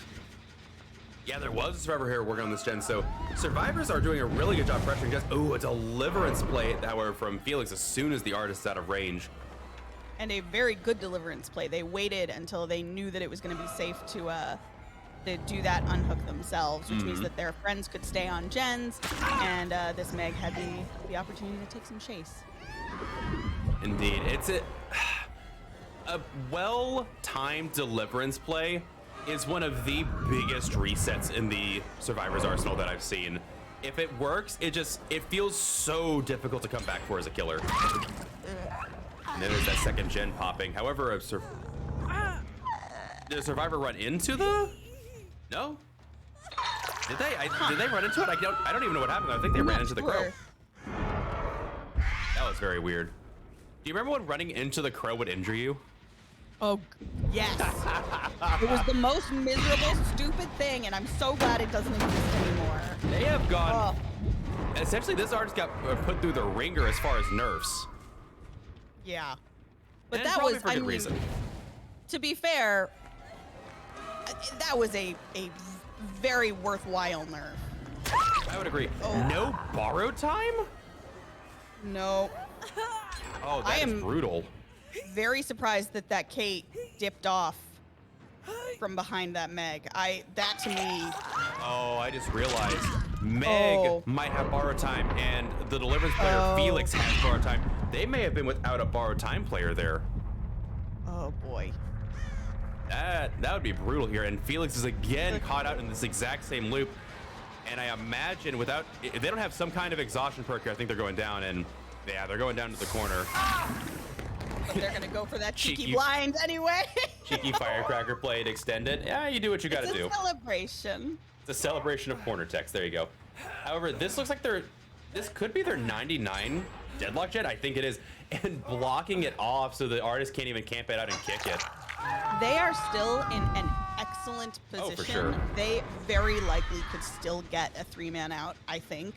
Yeah, there was a survivor here working on this gen. So survivors are doing a really good job pressuring just, oh, a deliverance play, however, from Felix as soon as the artist's out of range. And a very good deliverance play. They waited until they knew that it was going to be safe to do that unhook themselves, which means that their friends could stay on gens, and this Meg had the opportunity to take some chase. Indeed, it's a well-timed deliverance play is one of the biggest resets in the Survivor's arsenal that I've seen. If it works, it feels so difficult to come back for as a killer. And then there's that second gen popping. However, Did a survivor run into the? No. Did they? Did they run into it? I don't even know what happened. I think they ran into the crow. That was very weird. Do you remember when running into the crow would injure you? Oh, yes. It was the most miserable, stupid thing, and I'm so glad it doesn't exist anymore. They have gone. Essentially, this artist got put through the ringer as far as nerfs. Yeah. But And that probably was, for good reason. To be fair, that was a very worthwhile nerf. I would agree. No borrow time? No. Oh, that is brutal. Very surprised that Kate dipped off from behind that Meg. That to me. Oh, I just realized Meg might have borrow time, and the Deliverance player Felix has borrow time. They may have been without a borrow time player there. Oh boy. That would be brutal here, and Felix is again caught out in this exact same loop. And I imagine if they don't have some kind of exhaustion perk here, I think they're going down, and yeah, they're going down to the corner. But they're gonna go for that cheeky blind anyway. Cheeky firecracker play and extend it. Yeah, you do what you gotta do. It's a celebration. It's a celebration of corner text. There you go. However, this looks like this could be their 99 deadlock jet. I think it is, and blocking it off so the artist can't even camp it out and kick it. They are still in an excellent position. Oh, for sure. They very likely could still get a 3-man out, I think.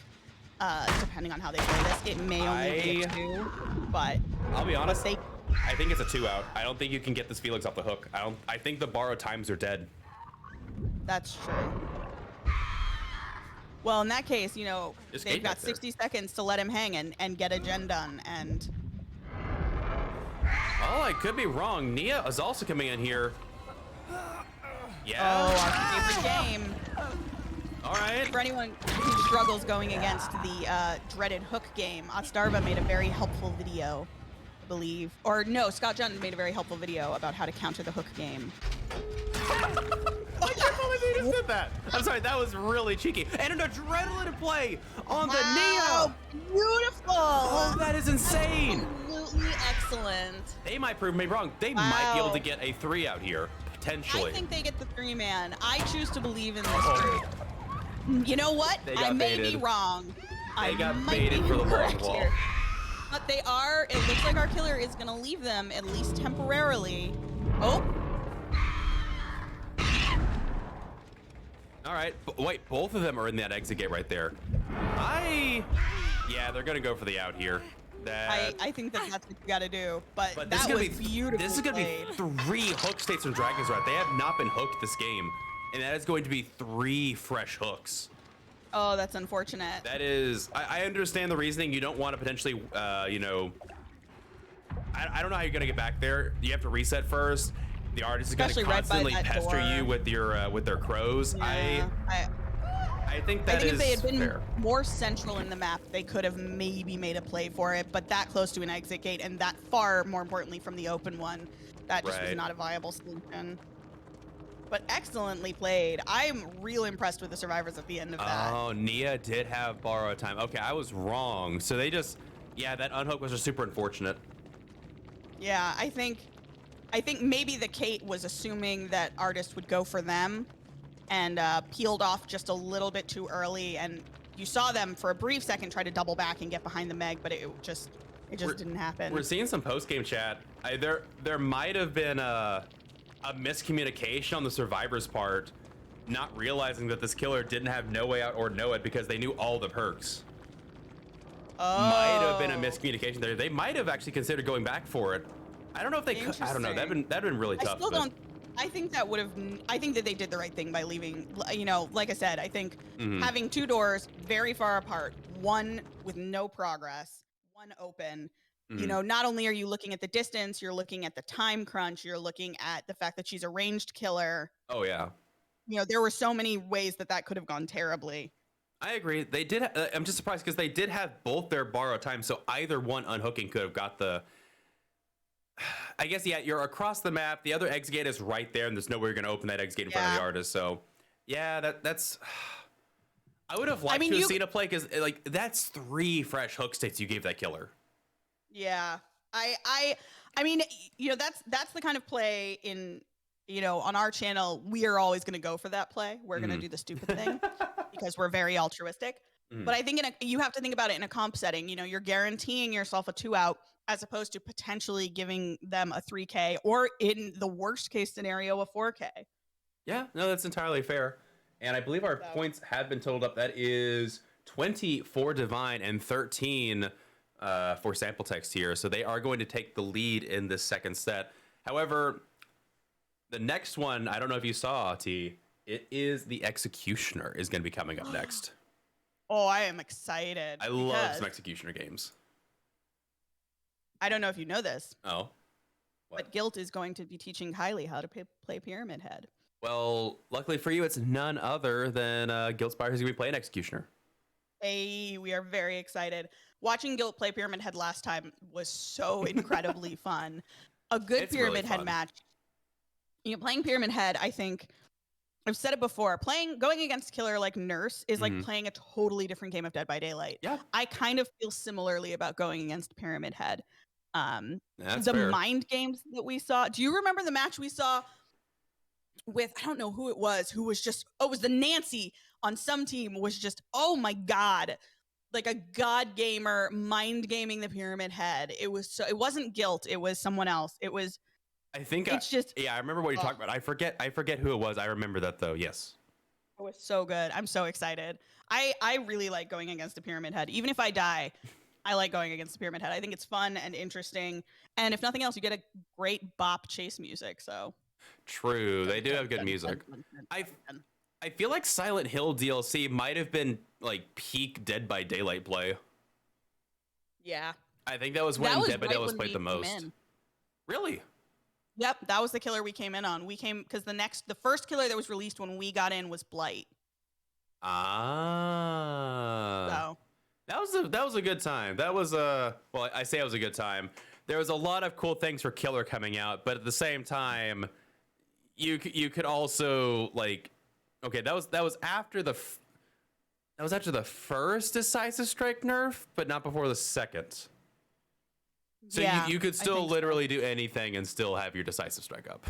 Depending on how they play this. It may only be a 2, but I'll be honest, I think it's a 2 out. I don't think you can get this Felix off the hook. I think the borrow times are dead. That's true. Well, in that case, they've got 60 seconds to let him hang and get a gen done, and oh, I could be wrong. Nia is also coming in here. Yeah. Oh, our favorite game. All right. For anyone who struggles going against the dreaded hook game, Otstarva made a very helpful video, I believe. Or no, Scott Johnson made a very helpful video about how to counter the hook game. I can't believe they just did that. I'm sorry, that was really cheeky. And an adrenaline play on the Nia. Beautiful. Oh, that is insane. Absolutely excellent. They might prove me wrong. They might be able to get a 3 out here, potentially. I think they get the 3-man. I choose to believe in this group. You know what? I may be wrong. They got baited for the long haul. But they are. It looks like our killer is going to leave them, at least temporarily. Oh. All right. Wait, both of them are in that exit gate right there. Yeah, they're going to go for the out here. I think that's what you got to do. But that was beautiful. This is going to be 3 hook states from Dragon's Wrath. They have not been hooked this game. And that is going to be 3 fresh hooks. Oh, that's unfortunate. That is, I understand the reasoning. You don't want to potentially, I don't know how you're going to get back there. You have to reset first. The artist is going to constantly pester you with their crows. Yeah, I think that is if they had been fair. more central in the map, they could have maybe made a play for it. But that close to an exit gate and that far, more importantly, from the open one, that just was not a viable solution. But excellently played. I'm real impressed with the survivors at the end of that. Oh, Nia did have borrow time. Okay, I was wrong. So they just, that unhook was just super unfortunate. Yeah, I think maybe the Kate was assuming that Artist would go for them and peeled off just a little bit too early. And you saw them for a brief second try to double back and get behind the Meg, but it just didn't happen. We're seeing some post-game chat. There might have been a miscommunication on the survivor's part, not realizing that this killer didn't have no way out or know it because they knew all the perks. Might have been a miscommunication there. They might have actually considered going back for it. I don't know if they could. I don't know. That'd been really tough. I think that would have. I think that they did the right thing by leaving. Like I said, I think having 2 doors very far apart, one with no progress, one open. Not only are you looking at the distance, you're looking at the time crunch, you're looking at the fact that she's a ranged killer. Oh, yeah. There were so many ways that could have gone terribly. I agree. They did. I'm just surprised because they did have both their borrow time. So either one unhooking could have got the. I guess, you're across the map. The other exit gate is right there, and there's nowhere you're going to open that exit gate in front of the artist. So, that's. I would have liked to have seen a play because, that's 3 fresh hook states you gave that killer. Yeah, I mean, that's the kind of play in on our channel, we are always going to go for that play. We're going to do the stupid thing because we're very altruistic. But I think you have to think about it in a comp setting. You're guaranteeing yourself a 2-out as opposed to potentially giving them a 3K or in the worst case scenario, a 4K. Yeah, no, that's entirely fair. And I believe our points have been totaled up. That is 20 for Divine and 13 for Sample Text here. So they are going to take the lead in this second set. However, the next one, I don't know if you saw, T, it is the Executioner is going to be coming up next. Oh, I am excited. I love some Executioner games. I don't know if you know this. Oh. What? But Guilt is going to be teaching Kylie how to play Pyramid Head. Well, luckily for you, it's none other than Guilt Spire who's going to be playing Executioner. Hey, we are very excited. Watching Guilt play Pyramid Head last time was so incredibly fun. A good Pyramid Head match. Playing Pyramid Head, I think, I've said it before, going against a killer like Nurse is like playing a totally different game of Dead by Daylight. Yeah. I kind of feel similarly about going against Pyramid Head. That's the fair. mind games that we saw. Do you remember the match we saw with, I don't know who it was it was the Nancy on some team was just, oh my God, like a god gamer mind gaming the Pyramid Head. It wasn't Guilt. It was someone else. It was, I think I remember what you're talking about. I forget who it was. I remember that though. Yes. It was so good. I'm so excited. I really like going against the Pyramid Head. Even if I die, I like going against the Pyramid Head. I think it's fun and interesting. And if nothing else, you get a great bop chase music. So true. They do have good music. I feel like Silent Hill DLC might have been like peak Dead by Daylight play. Yeah. I think that was when Dead by Daylight was played the most. Really? Yep, that was the killer we came in on. We came because the first killer that was released when we got in was Blight. So that was a good time. That was well, I say it was a good time. There was a lot of cool things for killer coming out, but at the same time, you could also like, okay, that was after the first Decisive Strike nerf, but not before the second. So yeah, you could still literally do anything and still have your Decisive Strike up.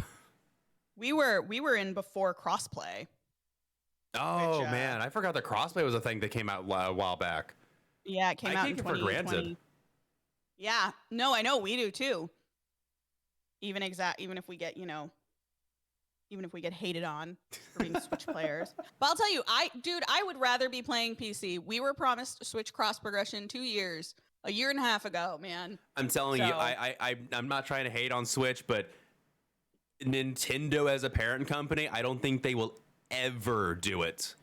We were in before crossplay. Oh man, I forgot that crossplay was a thing that came out a while back. Yeah, it came out in 2020. For granted. Yeah, no, I know we do too. Even if we get hated on for being Switch players. But I'll tell you, I would rather be playing PC. We were promised Switch cross progression 2 years. A year and a half ago, man. I'm telling you, I'm not trying to hate on Switch, but Nintendo as a parent company, I don't think they will ever do it.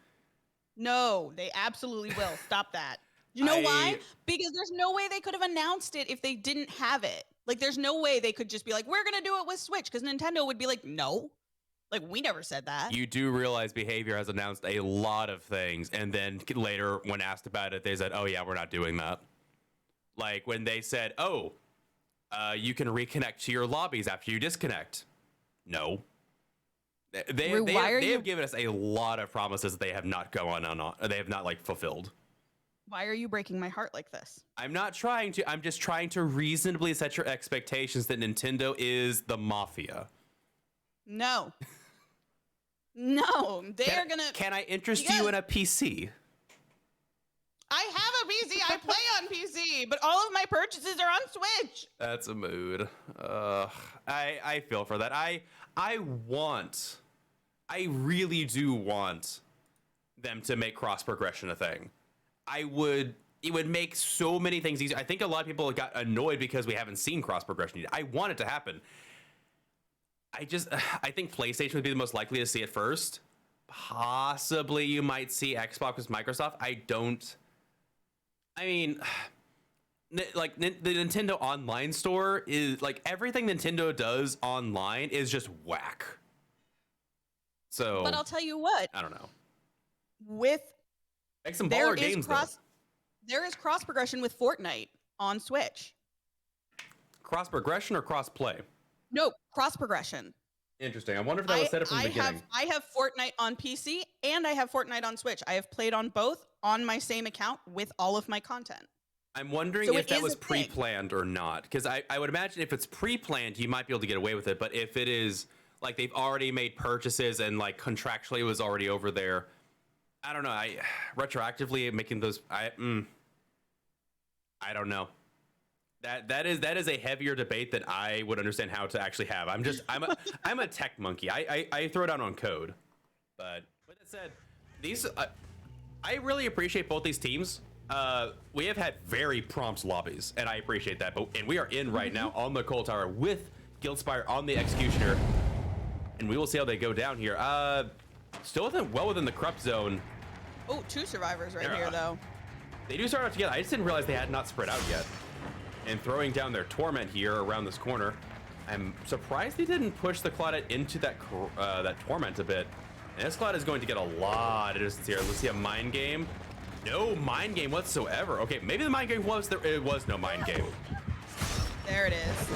No, they absolutely will. Stop that. You know why? Because there's no way they could have announced it if they didn't have it. Like, there's no way they could just be like, we're going to do it with Switch, because Nintendo would be like, no. Like, we never said that. You do realize Behavior has announced a lot of things, and then later, when asked about it, they said, oh yeah, we're not doing that. Like when they said, oh, you can reconnect to your lobbies after you disconnect. No. They have given us a lot of promises that they have not they have not like fulfilled. Why are you breaking my heart like this? I'm not trying to. I'm just trying to reasonably set your expectations that Nintendo is the mafia. No. No. They're going to... Can I interest you in a PC? I have a PC. I play on PC, but all of my purchases are on Switch. That's a mood. I feel for that. I really do want them to make cross progression a thing. It would make so many things easier. I think a lot of people got annoyed because we haven't seen cross progression yet. I want it to happen. I think PlayStation would be the most likely to see it first. Possibly you might see Xbox with Microsoft. I mean, like the Nintendo Online store is like everything Nintendo does online is just whack. So, but I'll tell you what. I don't know. Make some baller games though. There is cross progression with Fortnite on Switch. Cross progression or cross play? No, cross progression. Interesting. I wonder if that was set up from the beginning. I have Fortnite on PC and I have Fortnite on Switch. I have played on both on my same account with all of my content. I'm wondering if that was pre-planned or not. Because I would imagine if it's pre-planned, you might be able to get away with it. But if it is like they've already made purchases and like contractually it was already over there. I don't know. I retroactively making those. I don't know. That is a heavier debate that I would understand how to actually have. I'm a tech monkey. I throw down on code. But with that said, these I really appreciate both these teams. We have had very prompt lobbies, and I appreciate that. And we are in right now on the Coal Tower with Guildspire on the Executioner, and we will see how they go down here. Still well within the corrupt zone. Oh, 2 survivors right here, though. They do start out together. I just didn't realize they had not spread out yet. And throwing down their Torment here around this corner. I'm surprised they didn't push the Claudette into that Torment a bit. And this Claudette is going to get a lot of distance here. Let's see a Mind Game. No Mind Game whatsoever. Okay, maybe the Mind Game was there. It was no Mind Game. There it is.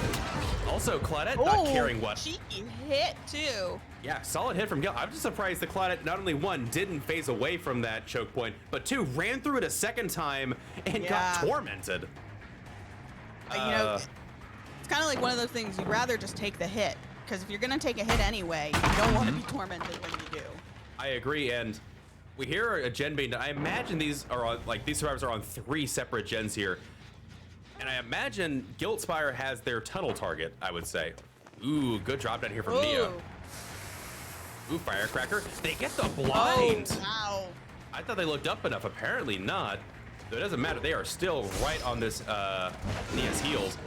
Also, Claudette not caring what. Cheeky hit, too. Yeah, solid hit from Gil. I'm just surprised the Claudette not only one didn't phase away from that choke point, but 2 ran through it a second time and got tormented. You know, it's kind of like one of those things. You'd rather just take the hit, because if you're gonna take a hit anyway, you don't want to be tormented when you do. I agree, and we hear a gen being done. I imagine these are on, like, these survivors are on 3 separate gens here. And I imagine Guildspire has their tunnel target, I would say. Ooh, good drop down here from Nia. Ooh, Firecracker. They get the blind. Oh, wow. I thought they looked up enough. Apparently not. So it doesn't matter. They are still right on this Nia's heels.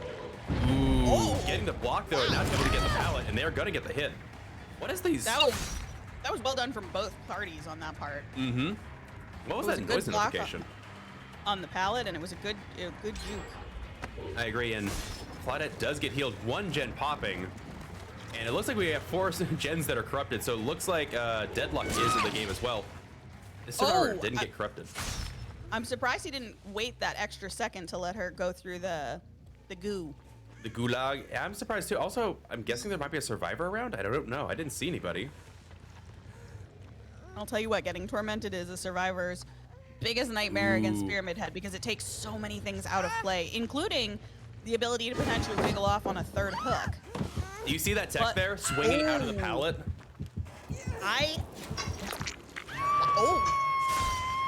Ooh, getting the block though, and now it's going to get the pallet, and they're going to get the hit. What is these? That was well done from both parties on that part. Mm-hmm. What was that noise notification? On the pallet, and it was a good juke. I agree, and Claudette does get healed. 1 gen popping, and it looks like we have 4 gens that are corrupted, so it looks like Deadlock is in the game as well. This survivor didn't get corrupted. I'm surprised he didn't wait that extra second to let her go through the goo. The gulag. I'm surprised too. Also, I'm guessing there might be a survivor around. I don't know. I didn't see anybody. I'll tell you what, getting tormented is a survivor's biggest nightmare against Pyramid Head, because it takes so many things out of play, including the ability to potentially wiggle off on a 3rd hook. Do you see that tech there swinging out of the pallet?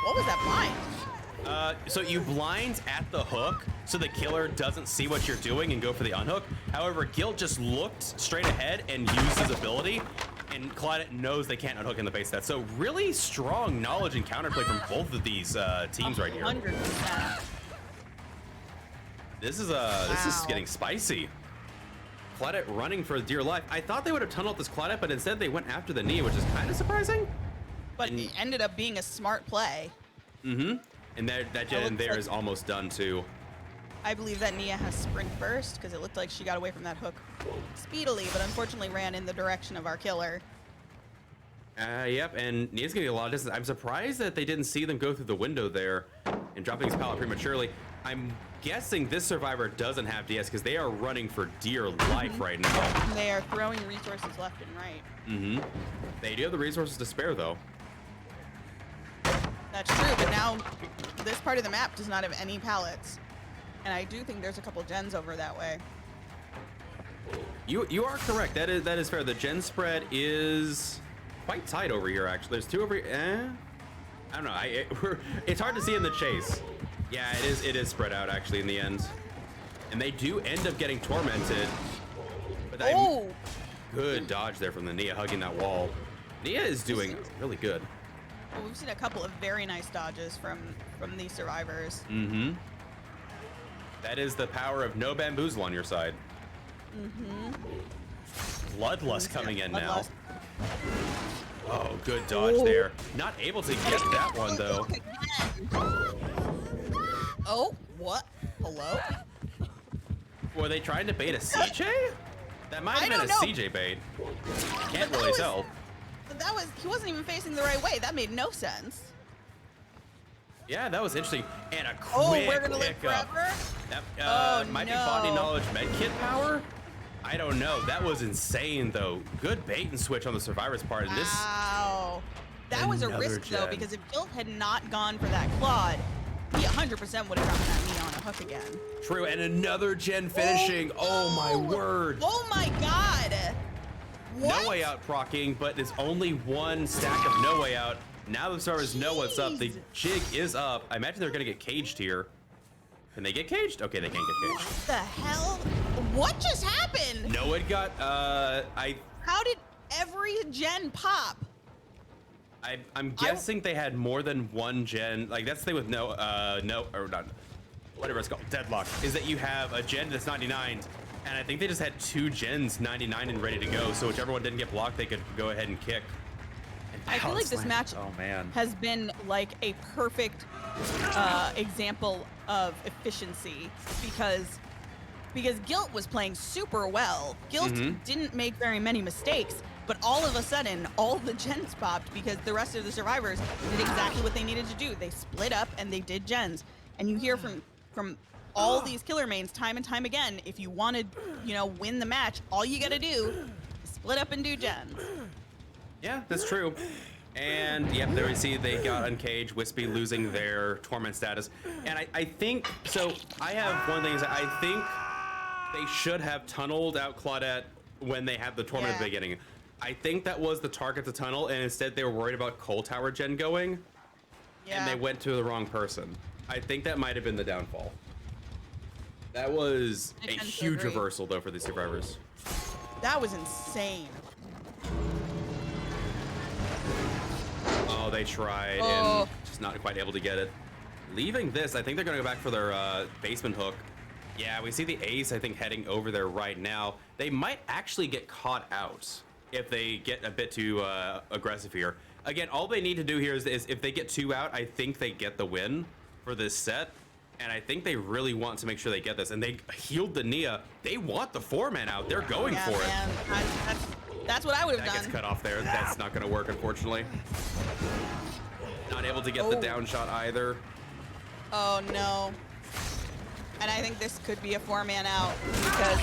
What was that blind? So you blind at the hook, so the killer doesn't see what you're doing and go for the unhook. However, Guild just looked straight ahead and used his ability, and Claudette knows they can't unhook in the base stat. So really strong knowledge and counterplay from both of these teams right here. 100%. This is getting spicy. Claudette running for dear life. I thought they would have tunneled this Claudette, but instead they went after the Nia, which is kind of surprising. But it ended up being a smart play. Mm-hmm. And that gen in there is almost done too. I believe that Nia has sprint burst, because it looked like she got away from that hook speedily, but unfortunately ran in the direction of our killer. Yep, and Nia's gonna get a lot of distance. I'm surprised that they didn't see them go through the window there and dropping his pallet prematurely. I'm guessing this survivor doesn't have DS because they are running for dear life right now. They are throwing resources left and right. Mm-hmm. They do have the resources to spare, though. That's true, but now this part of the map does not have any pallets. And I do think there's a couple gens over that way. You are correct. That is fair. The gen spread is quite tight over here, actually. There's 2 over here. I don't know. It's hard to see in the chase. Yeah, it is spread out, actually, in the end. And they do end up getting tormented. But good dodge there from the Nia, hugging that wall. Nia is doing really good. Well, we've seen a couple of very nice dodges from these survivors. Mm-hmm. That is the power of no bamboozle on your side. Mm-hmm. Bloodlust coming in now. Oh, good dodge there. Not able to get that one, though. Oh, what? Hello? Were they trying to bait a CJ? That might have been a CJ bait. Can't really tell. He wasn't even facing the right way. That made no sense. Yeah, that was interesting. And a quick we're gonna live pickup. forever? Might be body knowledge medkit power? I don't know. That was insane, though. Good bait and switch on the survivor's part. And wow. That was a risk, though, because if Guild had not gone for that Claude, he 100% would have gotten that Nia on a hook again. True, and another gen finishing. Oh my word. Oh my god. No Way Out proccing, but it's only one stack of No Way Out. Now the Survivors know what's up. The jig is up. I imagine they're gonna get caged here. Can they get caged? Okay, they can't get caged. What the hell? What just happened? No, it got, How did every gen pop? I'm guessing they had more than one gen. Like, that's the thing with whatever it's called, Deadlock, is that you have a gen that's 99, and I think they just had 2 gens 99 and ready to go, so whichever one didn't get blocked, they could go ahead and kick. And I feel like this match has been like a perfect example of efficiency because Guilt was playing super well. Guilt didn't make very many mistakes, but all of a sudden, all the gens popped because the rest of the survivors did exactly what they needed to do. They split up and they did gens. And you hear from all these killer mains time and time again, if you want to, win the match, all you gotta do is split up and do gens. Yeah, that's true. And yep, there we see they got uncaged, Wispy losing their torment status. And I think, so I have one thing is I think they should have tunneled out Claudette when they had the torment at the beginning. I think that was the target to tunnel, and instead they were worried about Coal Tower gen going, and they went to the wrong person. I think that might have been the downfall. That was a huge reversal, though, for the survivors. That was insane. Oh, they tried and just not quite able to get it. Leaving this, I think they're going to go back for their basement hook. Yeah, we see the ace, I think, heading over there right now. They might actually get caught out if they get a bit too aggressive here. Again, all they need to do here is if they get 2 out, I think they get the win for this set. And I think they really want to make sure they get this. And they healed the Nia. They want the 4-man out. They're going for it. That's what I would have done. That gets cut off there. That's not going to work, unfortunately. Not able to get the down shot either. Oh, no. And I think this could be a 4-man out because...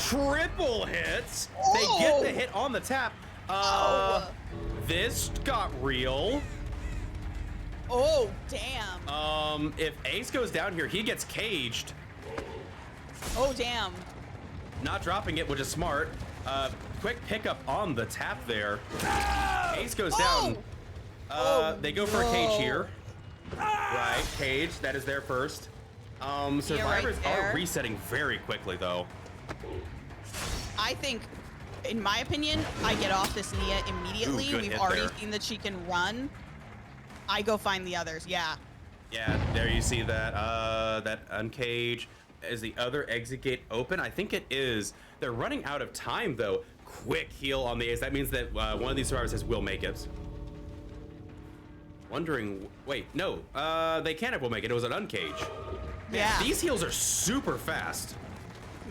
Triple hits. They get the hit on the tap. This got real. Oh, damn. If Ace goes down here, he gets caged. Oh, damn. Not dropping it, which is smart. Quick pickup on the tap there. Ace goes down. They go for a cage here. Right, cage. That is there first. Survivors are resetting very quickly, though. I think, in my opinion, I get off this Nia immediately. We've already seen that she can run. I go find the others. Yeah, there you see that that uncage. Is the other exit gate open? I think it is. They're running out of time, though. Quick heal on the ace. That means that one of these survivors will make it. Wondering, wait, no, they can't have will make it. It was an uncage. Yeah. These heals are super fast.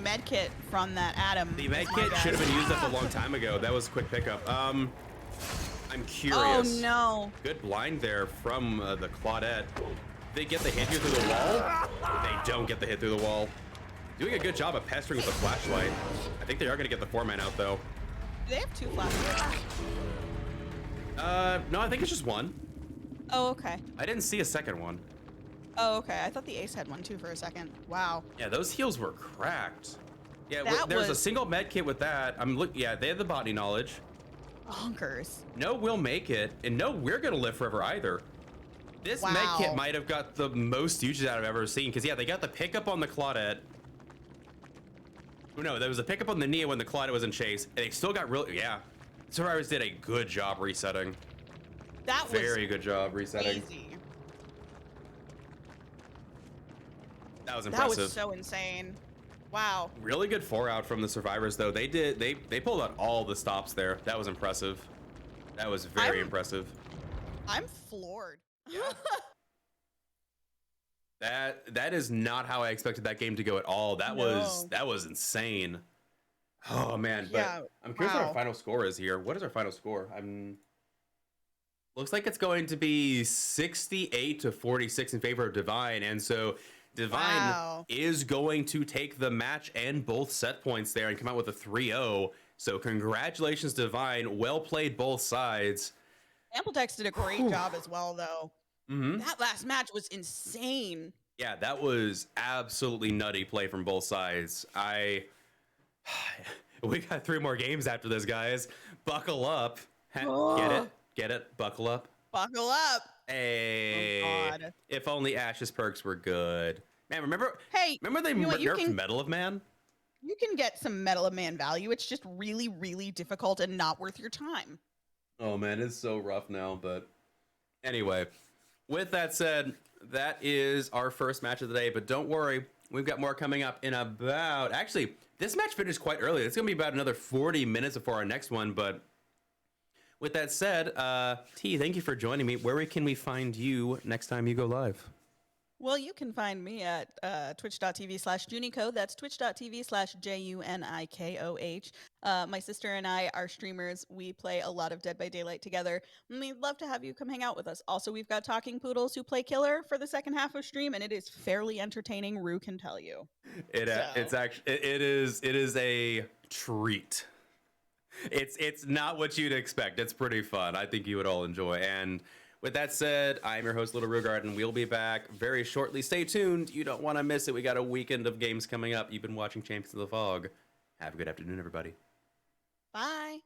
Medkit from that Adam. The medkit should have been used up a long time ago. That was a quick pickup. I'm curious. Oh no. Good blind there from the Claudette. They get the hit here through the wall. They don't get the hit through the wall. Doing a good job of pestering with the flashlight. I think they are going to get the 4-man out, though. Do they have 2 flashlights? No, I think it's just one. Oh, okay. I didn't see a second one. Oh, okay. I thought the ace had one too for a second. Wow. Yeah, those heals were cracked. Yeah, there's a single med kit with that. Yeah, they have the body knowledge. Bonkers. No, we'll make it, and no, we're gonna live forever either. This med kit might have got the most usage out I've ever seen, because yeah, they got the pickup on the Claudette. Oh, no, there was a pickup on the Nia when the Claudette was in chase, and they still got Survivors did a good job resetting. That was very good job resetting. Crazy. That was impressive. That was so insane. Wow. Really good 4-out from the Survivors, though. They pulled out all the stops there. That was impressive. That was very impressive. I'm floored. That is not how I expected that game to go at all. That was insane. Oh man, but I'm curious what our final score is here. What is our final score? Looks like it's going to be 68-46 in favor of Divine, and so Divine is going to take the match and both set points there and come out with a 3-0. So congratulations, Divine. Well played both sides. Ampletex did a great job as well, though. That last match was insane. Yeah, that was absolutely nutty play from both sides. We got 3 more games after this, guys. Buckle up. Get it? Buckle up. Buckle up. Hey. Oh, God. If only Ash's perks were good. Man, remember Hey, they you know what, nerfed Medal of Man? You can get some Medal of Man value. It's just really, really difficult and not worth your time. Oh man, it's so rough now, but anyway, with that said, that is our first match of the day, but don't worry, we've got more coming up in about, actually, this match finished quite early. It's going to be about another 40 minutes before our next one, but with that said, T, thank you for joining me. Where can we find you next time you go live? Well, you can find me at twitch.tv/JuniKoh. That's twitch.tv/JuniKoh. My sister and I are streamers. We play a lot of Dead by Daylight together. And we'd love to have you come hang out with us. Also, we've got Talking Poodles who play Killer for the second half of stream, and it is fairly entertaining. Rue can tell you. It's actually it is a treat. It's not what you'd expect. It's pretty fun. I think you would all enjoy. And with that said, I'm your host, littlerugaard, and we'll be back very shortly. Stay tuned. You don't want to miss it. We got a weekend of games coming up. You've been watching Champions of the Fog. Have a good afternoon, everybody. Bye.